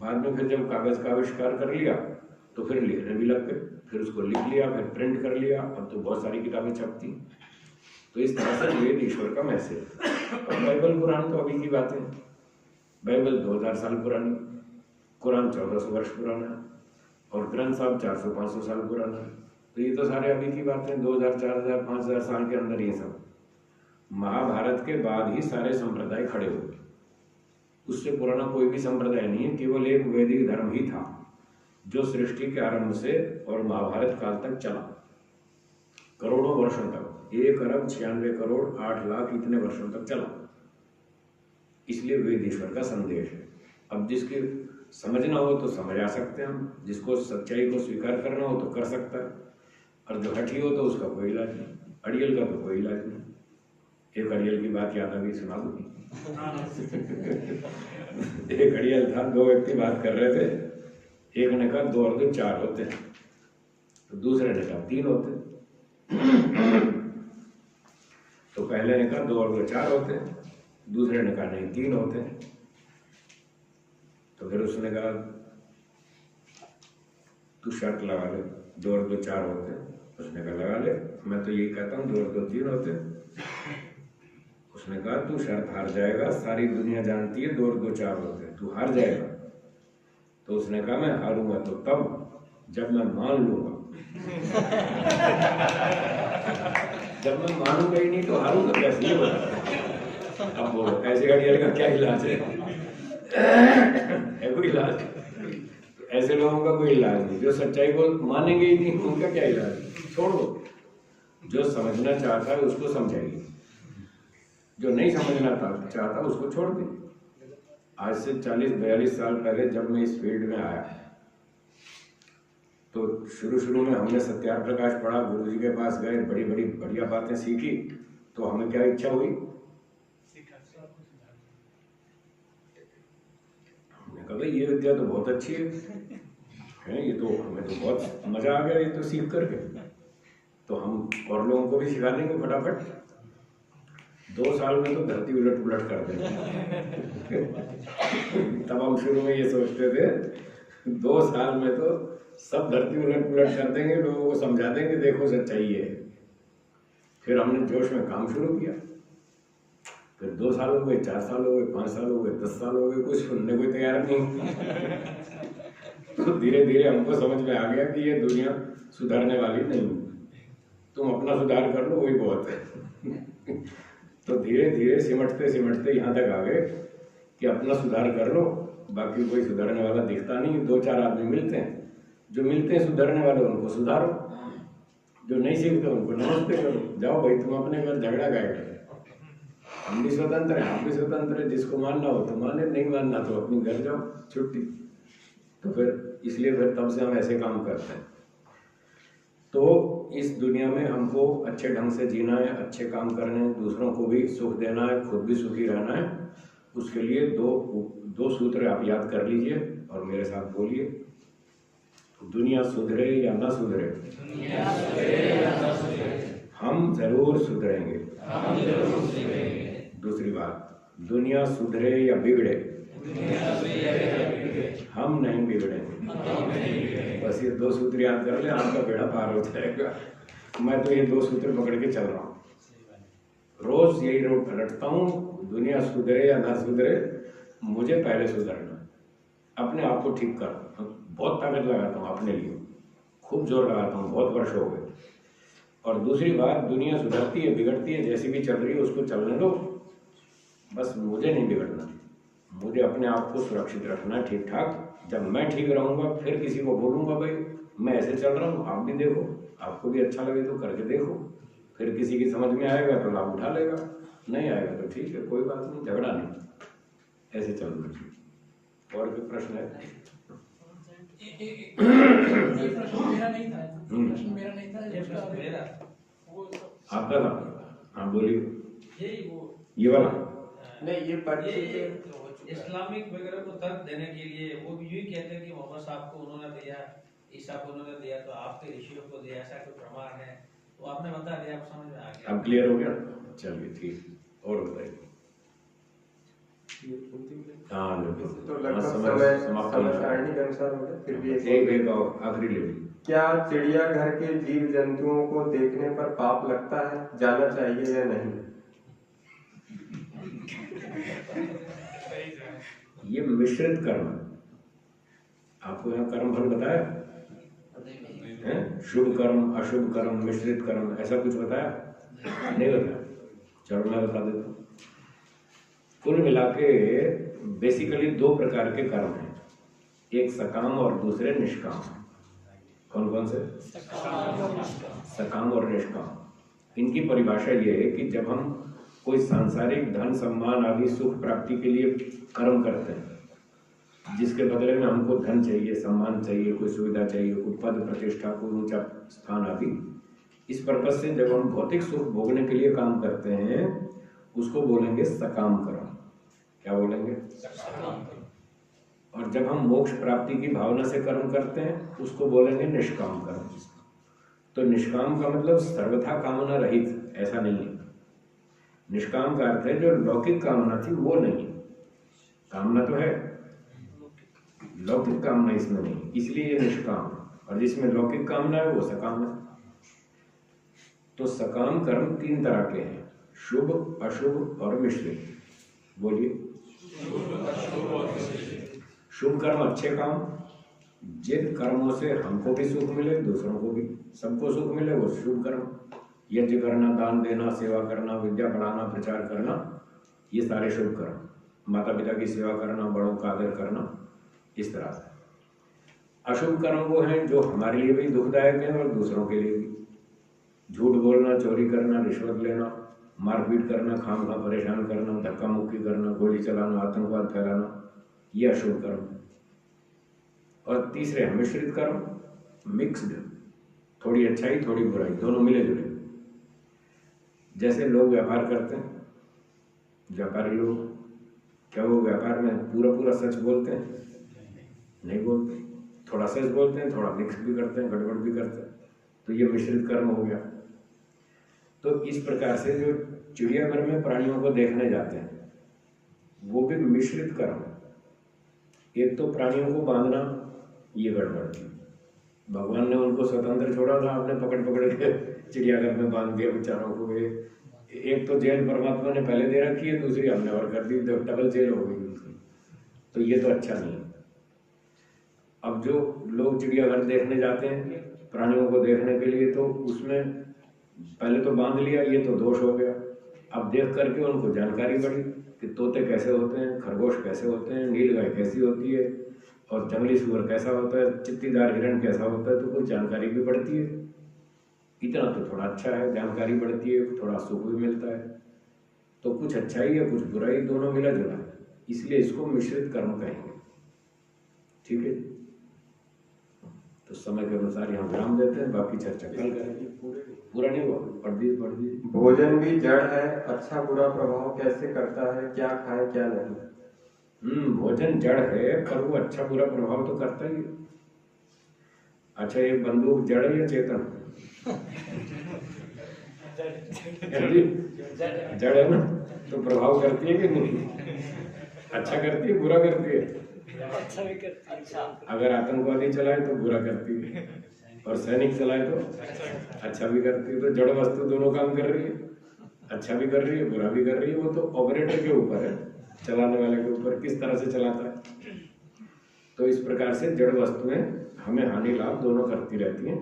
बाद में फिर जब कागज का आविष्कार कर लिया तो फिर लिखने भी लग गए, फिर उसको लिख लिया, फिर प्रिंट कर लिया, अब तो बहुत सारी किताबें छपती। तो इस तरह से वेद ईश्वर का मैसेज। और बाइबल कुरान तो अभी की बात है, बाइबल 2000 साल पुरानी, कुरान 1400 वर्ष पुराना है, और ग्रंथ साहब 400-500 साल पुराना है। तो ये तो सारे अभी की बात है, 2000, 4000, 5000 साल के अंदर ये सब। महाभारत के बाद ही सारे संप्रदाय खड़े हुए, उससे पुराना कोई भी संप्रदाय नहीं है। केवल एक वैदिक धर्म ही था जो सृष्टि के आरंभ से और महाभारत काल तक चला, करोड़ों वर्षों तक, 1 अरब 96 करोड़ 8 लाख इतने वर्षों तक चला। इसलिए वेद ईश्वर का संदेश है। अब जिसकी समझना हो तो समझ आ सकते हैं हम, जिसको सच्चाई को स्वीकार करना हो तो कर सकता है, और जो हठी हो तो उसका कोई इलाज नहीं, अड़ियल का तो कोई इलाज नहीं। एक अड़ियल की बात याद आ गई, सुना दूँ? एक अड़ियल था, 2 व्यक्ति बात कर रहे थे। एक ने कहा 2 और 2 4 होते हैं, तो दूसरे ने कहा 3 होते हैं। तो पहले ने कहा 2 और 2 4 होते हैं, दूसरे ने कहा नहीं 3 होते हैं। तो फिर उसने कहा तू शर्त लगा ले, 2 और 2 4 होते हैं। उसने कहा लगा ले, मैं तो यही कहता हूँ 2 और 2 3 होते हैं। उसने कहा तू शर्त हार जाएगा, सारी दुनिया जानती है 2 और 2 4 होते हैं, तू हार जाएगा। तो उसने कहा मैं हारूंगा तो तब जब मैं मान लूंगा। जब मैं मानूंगा ही नहीं तो हारूंगा कैसे, ये बता। अब बोलो ऐसे अड़ियल का क्या इलाज है? कोई इलाज? ऐसे लोगों का कोई इलाज नहीं, जो सच्चाई को मानेंगे ही नहीं, उनका क्या इलाज? छोड़ दो। जो समझना चाहता है उसको समझाइए, जो नहीं समझना चाहता उसको छोड़ दे। आज से 40-42 साल पहले जब मैं इस फील्ड में आया तो शुरू में हमने सत्यार्थ प्रकाश पढ़ा, गुरु जी के पास गए, बड़ी बड़ी बढ़िया बातें सीखी। तो हमें क्या इच्छा हुई, हमने कहा भाई ये विद्या तो बहुत अच्छी है, ये तो हमें तो बहुत मजा आ गया ये तो सीख करके, तो हम और लोगों को भी सिखा देंगे फटाफट। 2 साल में तो धरती उलट पुलट कर देंगे। तब हम शुरू में ये सोचते थे 2 साल में तो सब धरती उलट पुलट कर देंगे, लोगों को समझा देंगे देखो सच्चाई है। फिर हमने जोश में काम शुरू किया, फिर 2 साल हो गए, 4 साल हो गए, 5 साल हो गए, 10 साल हो गए, कुछ सुनने को तैयार नहीं। तो धीरे धीरे हमको समझ में आ गया कि ये दुनिया सुधरने वाली नहीं, तुम अपना सुधार कर लो वही बहुत है। तो धीरे धीरे सिमटते यहाँ तक आ गए कि अपना सुधार कर लो, बाकी कोई सुधरने वाला दिखता नहीं। 2-4 आदमी मिलते हैं, जो मिलते हैं सुधरने वाले उनको सुधारो, जो नहीं सीखते उनको नमस्ते करो, जाओ भाई तुम अपने घर झगड़ा गाएगा। हम भी स्वतंत्र हैं, आप भी स्वतंत्र है, जिसको मानना हो तो माने, नहीं मानना तो अपने घर जाओ, छुट्टी। तो फिर इसलिए फिर तब से हम ऐसे काम करते हैं। तो इस दुनिया में हमको अच्छे ढंग से जीना है, अच्छे काम करने हैं, दूसरों को भी सुख देना है, खुद भी सुखी रहना है। उसके लिए दो सूत्र आप याद कर लीजिए और मेरे साथ बोलिए। दुनिया सुधरे या न सुधरे, हम जरूर सुधरेंगे। दूसरी बात, दुनिया सुधरे या बिगड़े, हम नहीं बिगड़ेंगे। बस ये 2 सूत्र याद कर ले, आपका बेड़ा पार हो जाएगा। मैं तो ये 2 सूत्र पकड़ के चल रहा हूँ, रोज यही रटता हूँ, दुनिया सुधरे या ना सुधरे, मुझे पहले सुधरना, अपने आप को ठीक कर। बहुत ताकत लगाता हूँ अपने लिए, खूब जोर लगाता हूँ, बहुत वर्ष हो गए। और दूसरी बात, दुनिया सुधरती है बिगड़ती है, जैसी भी चल रही है उसको चलने दो, बस मुझे नहीं बिगड़ना, मुझे अपने आप को सुरक्षित रखना ठीक ठाक। जब मैं ठीक रहूँगा फिर किसी को बोलूँगा भाई मैं ऐसे चल रहा हूँ, आप भी देखो, आपको भी अच्छा लगे तो करके देखो, फिर किसी की समझ में आएगा तो लाभ उठा लेगा, नहीं आएगा तो ठीक है, कोई बात नहीं, झगड़ा नहीं, ऐसे चलना चाहिए। और कोई प्रश्न है? ये प्रश्न मेरा नहीं था, प्रश्न मेरा नहीं था, ये प्रश्न मेरा वो आपका था? हाँ बोलिए। यही वो ये वाला नहीं, ये पर्ची ये इस्लामिक वगैरह को तर्क देने के लिए वो भी यूं ही कहते हैं कि मोहम्मद साहब को उन्होंने दिया, ईसा को उन्होंने दिया, तो आपके ऋषियों को दिया, ऐसा कोई प्रमाण है? तो आपने बता दिया, आप समझ में आ गया। अब क्लियर हो गया? चलिए ठीक, और बताइए। हाँ तो हाँ, लगभग समय समय समाप्त होने वाला है। सारणी के अनुसार हो गया। फिर भी एक और आखिरी ले लीजिए। क्या चिड़ियाघर के जीव जंतुओं को देखने पर पाप लगता है, जाना चाहिए या नहीं? ये मिश्रित कर्म, आपको यहाँ कर्म फल बताया है? शुभ कर्म, अशुभ कर्म, मिश्रित कर्म, ऐसा कुछ बताया? नहीं बताया। चलो मैं बता देता हूँ। कुल मिला के बेसिकली दो प्रकार के कर्म हैं, एक सकाम और दूसरे निष्काम। कौन कौन से? सकाम और निष्काम। इनकी परिभाषा ये है कि जब हम कोई सांसारिक धन सम्मान आदि सुख प्राप्ति के लिए कर्म करते हैं, जिसके बदले में हमको धन चाहिए, सम्मान चाहिए, कोई सुविधा चाहिए, कोई पद प्रतिष्ठा, कोई ऊंचा स्थान आदि, इस पर्पज से जब हम भौतिक सुख भोगने के लिए काम करते हैं उसको बोलेंगे सकाम कर्म। क्या बोलेंगे? और जब हम मोक्ष प्राप्ति की भावना से कर्म करते हैं उसको बोलेंगे निष्काम कर्म। तो निष्काम का मतलब सर्वथा कामना रहित, ऐसा नहीं है। निष्काम का अर्थ है जो लौकिक कामना थी वो नहीं, कामना तो है, लौकिक कामना इसमें नहीं, इसलिए ये निष्काम। और जिसमें लौकिक कामना है वो सकाम है। तो सकाम कर्म तीन तरह के हैं, शुभ, अशुभ और मिश्रित। बोलिए। शुभ कर्म, अच्छे काम, जिन कर्मों से हमको भी सुख मिले, दूसरों को भी, सबको सुख मिले, वो शुभ कर्म। यज्ञ करना, दान देना, सेवा करना, विद्या पढ़ाना, प्रचार करना, ये सारे शुभ कर्म। माता पिता की सेवा करना, बड़ों का आदर करना, इस तरह से। अशुभ कर्म वो हैं जो हमारे लिए भी दुखदायक हैं और दूसरों के लिए भी। झूठ बोलना, चोरी करना, रिश्वत लेना, मारपीट करना, खामखा परेशान करना, धक्का मुक्की करना, गोली चलाना, आतंकवाद फैलाना, ये अशुभ कर्म। और तीसरे मिश्रित कर्म, मिक्स्ड, थोड़ी अच्छाई थोड़ी बुराई, दोनों मिले जुले। जैसे लोग व्यापार करते हैं, व्यापारी लोग, क्या वो व्यापार में पूरा पूरा सच बोलते हैं? नहीं बोलते, थोड़ा सच बोलते हैं, थोड़ा मिक्स भी करते हैं, गड़बड़ भी करते हैं, तो ये मिश्रित कर्म हो गया। तो इस प्रकार से जो चिड़ियाघर में प्राणियों को देखने जाते हैं वो भी मिश्रित कर्म। एक तो प्राणियों को बांधना, ये गड़बड़ थी, भगवान ने उनको स्वतंत्र छोड़ा था, आपने पकड़ पकड़ के चिड़ियाघर में बांध दिया बेचारों को। एक तो जेल परमात्मा ने पहले दे रखी है, दूसरी हमने और कर दी, तो डबल जेल हो गई उनकी। तो ये तो अच्छा नहीं है। अब जो लोग चिड़ियाघर देखने जाते हैं प्राणियों को देखने के लिए, तो उसमें पहले तो बांध लिया, ये तो दोष हो गया। अब देख करके उनको जानकारी बढ़ी कि तोते कैसे होते हैं, खरगोश कैसे होते हैं, नीलगाय कैसी होती है, और जंगली सूअर कैसा होता है, चित्तीदार हिरण कैसा होता है, तो कुछ जानकारी भी बढ़ती है। इतना तो थोड़ा अच्छा है, जानकारी बढ़ती है, थोड़ा सुख भी मिलता है। तो कुछ अच्छाई है, कुछ बुराई, दोनों मिला जुला है, इसलिए इसको मिश्रित कर्म कहेंगे। ठीक है, तो समय के अनुसार यहाँ विराम देते हैं, बाकी चर्चा कल करेंगे। पूरा नहीं हुआ, पढ़ दीजिए। भोजन भी जड़ है, अच्छा बुरा प्रभाव कैसे करता है, क्या खाए क्या नहीं? भोजन जड़ है पर वो अच्छा बुरा प्रभाव तो करता ही है। अच्छा, एक बंदूक जड़ है या चेतन? जड़ है ना, तो प्रभाव करती है कि नहीं? अच्छा करती है, बुरा करती है? अच्छा भी करती है। अगर आतंकवादी चलाए तो बुरा करती है, और सैनिक चलाए तो अच्छा भी करती है। तो जड़ वस्तु दोनों काम कर रही है, अच्छा भी कर रही है, बुरा भी कर रही है। वो तो ऑपरेटर के ऊपर है, चलाने वाले के ऊपर, किस तरह से चलाता है। तो इस प्रकार से जड़ वस्तुएं हमें हानि लाभ दोनों करती रहती हैं।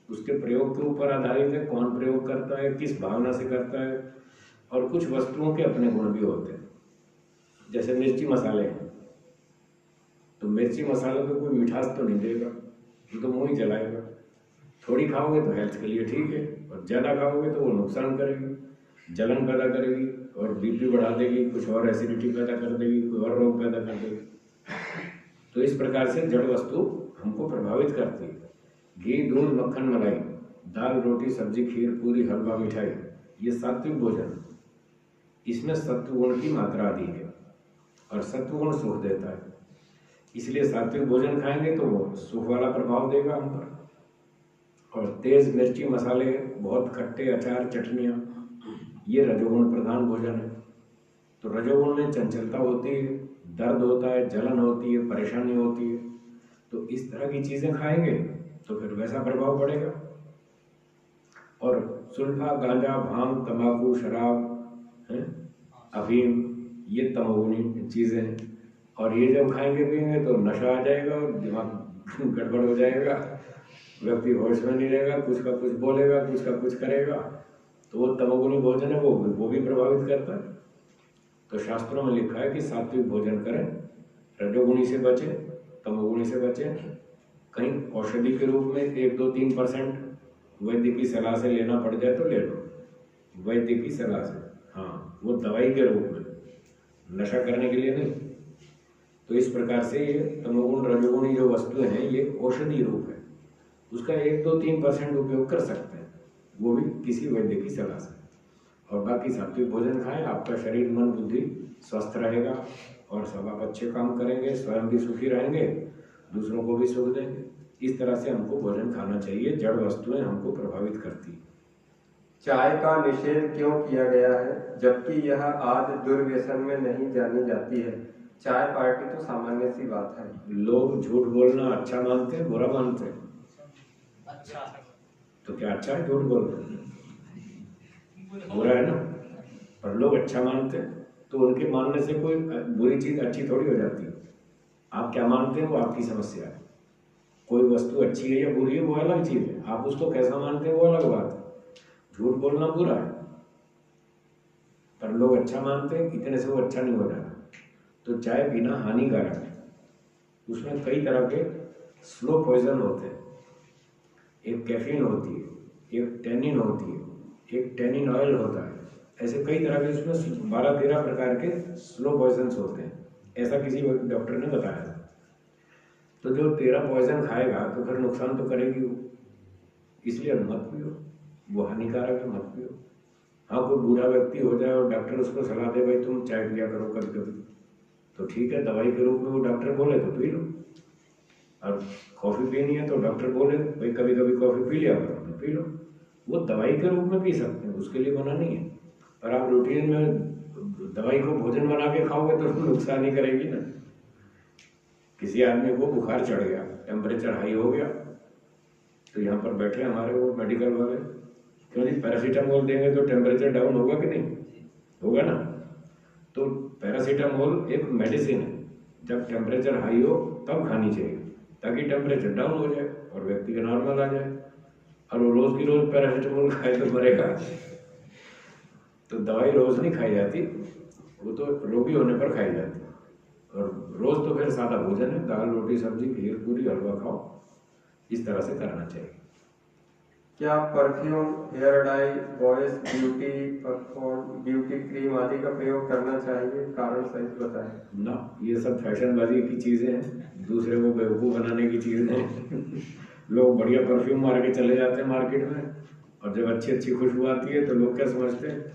उसके प्रयोग के ऊपर आधारित है, कौन प्रयोग करता है, किस भावना से करता है। और कुछ वस्तुओं के अपने गुण भी होते हैं, जैसे मिर्ची मसाले हैं, तो मिर्ची मसालों पे कोई मिठास तो नहीं देगा, वो तो मुंह ही जलाएगा। थोड़ी खाओगे तो हेल्थ के लिए ठीक है, और ज़्यादा खाओगे तो वो नुकसान करेगी, जलन पैदा करेगी और बीपी बढ़ा देगी, कुछ और एसिडिटी पैदा कर देगी, कोई और रोग पैदा कर देगी। तो इस प्रकार से जड़ वस्तु हमको प्रभावित करती है। घी, दूध, मक्खन, मलाई, दाल, रोटी, सब्जी, खीर, पूरी, हलवा, मिठाई, ये सात्विक भोजन, इसमें सत्व गुण की मात्रा अधिक है और सत्व गुण सुख देता है। इसलिए सात्विक भोजन खाएंगे तो वो सुख वाला प्रभाव देगा हम पर। और तेज मिर्ची मसाले, बहुत खट्टे अचार, चटनियाँ, ये रजोगुण प्रधान भोजन है। तो रजोगुण में चंचलता होती है, दर्द होता है, जलन होती है, परेशानी होती है। तो इस तरह की चीज़ें खाएंगे तो फिर वैसा प्रभाव पड़ेगा। और सुल्फा, गांजा, भांग, तंबाकू, शराब, अफीम, ये तमोगुणी चीज़ें हैं। और ये जब खाएंगे पिएंगे तो नशा आ जाएगा और दिमाग गड़बड़ हो जाएगा, व्यक्ति होश में नहीं रहेगा, कुछ का कुछ बोलेगा, कुछ का कुछ करेगा। तो वो तमोगुणी भोजन है, वो भी प्रभावित करता है। तो शास्त्रों में लिखा है कि सात्विक भोजन करें, रजोगुणी से बचें, तमोगुणी से बचें। कहीं औषधि के रूप में 1-2-3% वैद्य की सलाह से लेना पड़ जाए तो ले लो, वैद्य की सलाह से, हाँ, वो दवाई के रूप में, नशा करने के लिए नहीं। तो इस प्रकार से ये तमोगुण रजोगुणी जो वस्तुएं हैं ये औषधि रूप है, उसका 1-2-3% उपयोग कर सकते हैं, वो भी किसी वैद्य की सलाह से। और बाकी सात्विक भोजन खाएं, आपका शरीर, मन, बुद्धि स्वस्थ रहेगा और सब आप अच्छे काम करेंगे, स्वयं भी सुखी रहेंगे, दूसरों को भी सुख देंगे। इस तरह से हमको भोजन खाना चाहिए। जड़ वस्तुएं हमको प्रभावित करती हैं। चाय का निषेध क्यों किया गया है, जबकि यह आज दुर्व्यसन में नहीं जानी जाती है? चाय पार्टी तो सामान्य सी बात है। लोग झूठ बोलना अच्छा मानते हैं, बुरा मानते हैं। अच्छा तो क्या अच्छा है झूठ बोलना? बुरा है ना। पर लोग अच्छा मानते हैं, तो उनके मानने से कोई बुरी चीज अच्छी थोड़ी हो जाती है। आप क्या मानते हैं वो आपकी समस्या है। कोई वस्तु अच्छी है या बुरी है वो अलग चीज है, आप उसको कैसा मानते हैं वो अलग बात है। झूठ बोलना बुरा है, पर लोग अच्छा मानते हैं, इतने से वो अच्छा नहीं हो जाता। तो चाय पीना हानिकारक है, उसमें कई तरह के स्लो पॉइजन होते हैं। एक कैफीन होती है, एक टेनिन होती है, एक टेनिन ऑयल होता है। ऐसे कई तरह के उसमें 12-13 प्रकार के स्लो पॉइजन होते हैं, ऐसा किसी डॉक्टर ने बताया था। तो जो 13 पॉइजन खाएगा तो फिर नुकसान तो करेगी वो, इसलिए मत पियो, वो हानिकारक है, मत पियो। हाँ, कोई बूढ़ा व्यक्ति हो जाए और डॉक्टर उसको सलाह दे भाई तुम चाय पिया करो कभी कभी, तो ठीक है, दवाई के रूप में वो डॉक्टर बोले तो पी लो। और कॉफ़ी पीनी है तो डॉक्टर बोले भाई कभी कभी कॉफ़ी पी लिया करो, तो पी लो, वो दवाई के रूप में पी सकते हैं, उसके लिए मना नहीं है। पर आप रूटीन में दवाई को भोजन बना के खाओगे तो नुकसान ही करेगी ना। किसी आदमी को बुखार चढ़ गया, टेम्परेचर हाई हो गया, तो यहाँ पर बैठे हमारे वो मेडिकल वाले, क्यों जी पैरासीटामोल देंगे तो टेम्परेचर डाउन होगा कि नहीं होगा ना। तो पैरासीटामोल एक मेडिसिन है, जब टेम्परेचर हाई हो तब खानी चाहिए ताकि टेम्परेचर डाउन हो जाए और व्यक्ति का नॉर्मल आ जाए। और वो रोज की रोज पैरासीटामोल खाए तो मरेगा। तो दवाई रोज नहीं खाई जाती, वो तो रोगी होने पर खाई जाती। और रोज तो फिर सादा भोजन है, दाल, रोटी, सब्जी, खीर, पूरी, हलवा खाओ, इस तरह से करना चाहिए। क्या perfume, hair dye, voice beauty, beauty cream आदि का प्रयोग करना चाहिए? कारण सहित बताएं। ना, ये सब फैशनबाजी की चीजें हैं, दूसरे को बेवकूफ बनाने की चीजें हैं। लोग बढ़िया परफ्यूम मार के चले जाते हैं मार्केट में, और जब अच्छी अच्छी खुशबू आती है तो लोग क्या समझते हैं,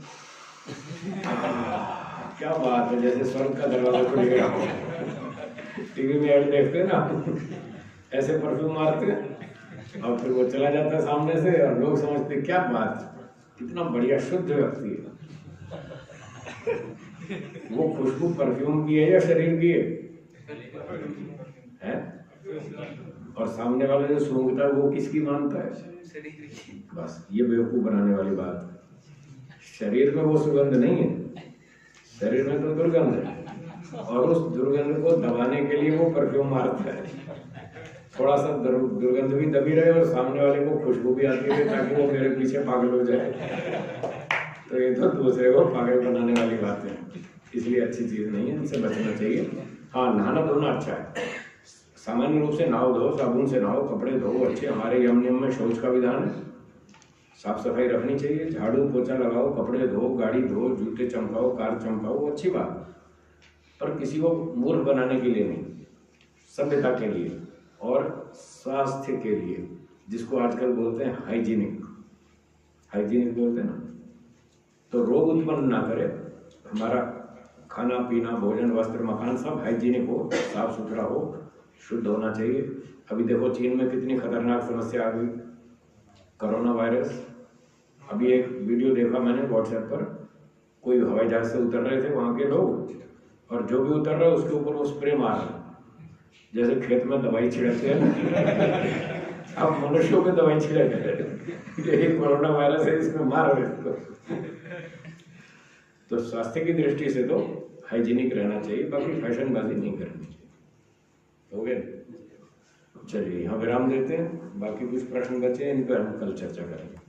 क्या बात है, जैसे स्वर्ग का दरवाजा खुल गया। टीवी में ऐड देखते हैं ना, ऐसे परफ्यूम मारते हैं और फिर वो चला जाता है सामने से, और लोग समझते क्या बात, कितना बढ़िया शुद्ध व्यक्ति है। वो खुशबू परफ्यूम की है या शरीर की है? और सामने वाला जो सूंघता है वो किसकी मानता है? बस ये बेवकूफ बनाने वाली बात है। शरीर में वो सुगंध नहीं है, शरीर में तो दुर्गंध है, और उस दुर्गंध को दबाने के लिए वो परफ्यूम मारता है। थोड़ा सा दुर्गंध भी दबी रहे और सामने वाले को खुशबू भी आती रहे, ताकि वो मेरे पीछे पागल हो जाए। तो ये तो दूसरे को पागल बनाने वाली बात है, इसलिए अच्छी चीज नहीं है, इनसे बचना चाहिए। हाँ, नहाना धोना अच्छा है, सामान्य रूप से नहाओ धो, साबुन से नहाओ, कपड़े धो अच्छे। हमारे यम नियम में शौच का विधान है, साफ सफाई रखनी चाहिए, झाड़ू पोछा लगाओ, कपड़े धो, गाड़ी धो, जूते चमकाओ, कार चमकाओ, अच्छी बात, पर किसी को मूर्ख बनाने के लिए नहीं, सभ्यता के लिए और स्वास्थ्य के लिए, जिसको आजकल बोलते हैं हाइजीनिक बोलते हैं ना। तो रोग उत्पन्न ना करे, हमारा खाना पीना, भोजन, वस्त्र, मकान सब हाइजीनिक हो, साफ सुथरा हो, शुद्ध होना चाहिए। अभी देखो चीन में कितनी खतरनाक समस्या आ गई, कोरोना वायरस। अभी एक वीडियो देखा मैंने व्हाट्सएप पर, कोई हवाई जहाज से उतर रहे थे वहाँ के लोग, और जो भी उतर रहा है उसके ऊपर वो स्प्रे मार रहे, जैसे खेत में दवाई छिड़कते हैं अब मनुष्यों पे दवाई छिड़क रहे, यही कोरोना वायरस है, इसमें मार रहे इसको। तो स्वास्थ्य की दृष्टि से तो हाइजीनिक रहना चाहिए, बाकी फैशनबाजी नहीं करनी चाहिए। हो गए, चलिए यहाँ विराम देते हैं, बाकी कुछ प्रश्न बचे इन पर हम कल चर्चा करेंगे।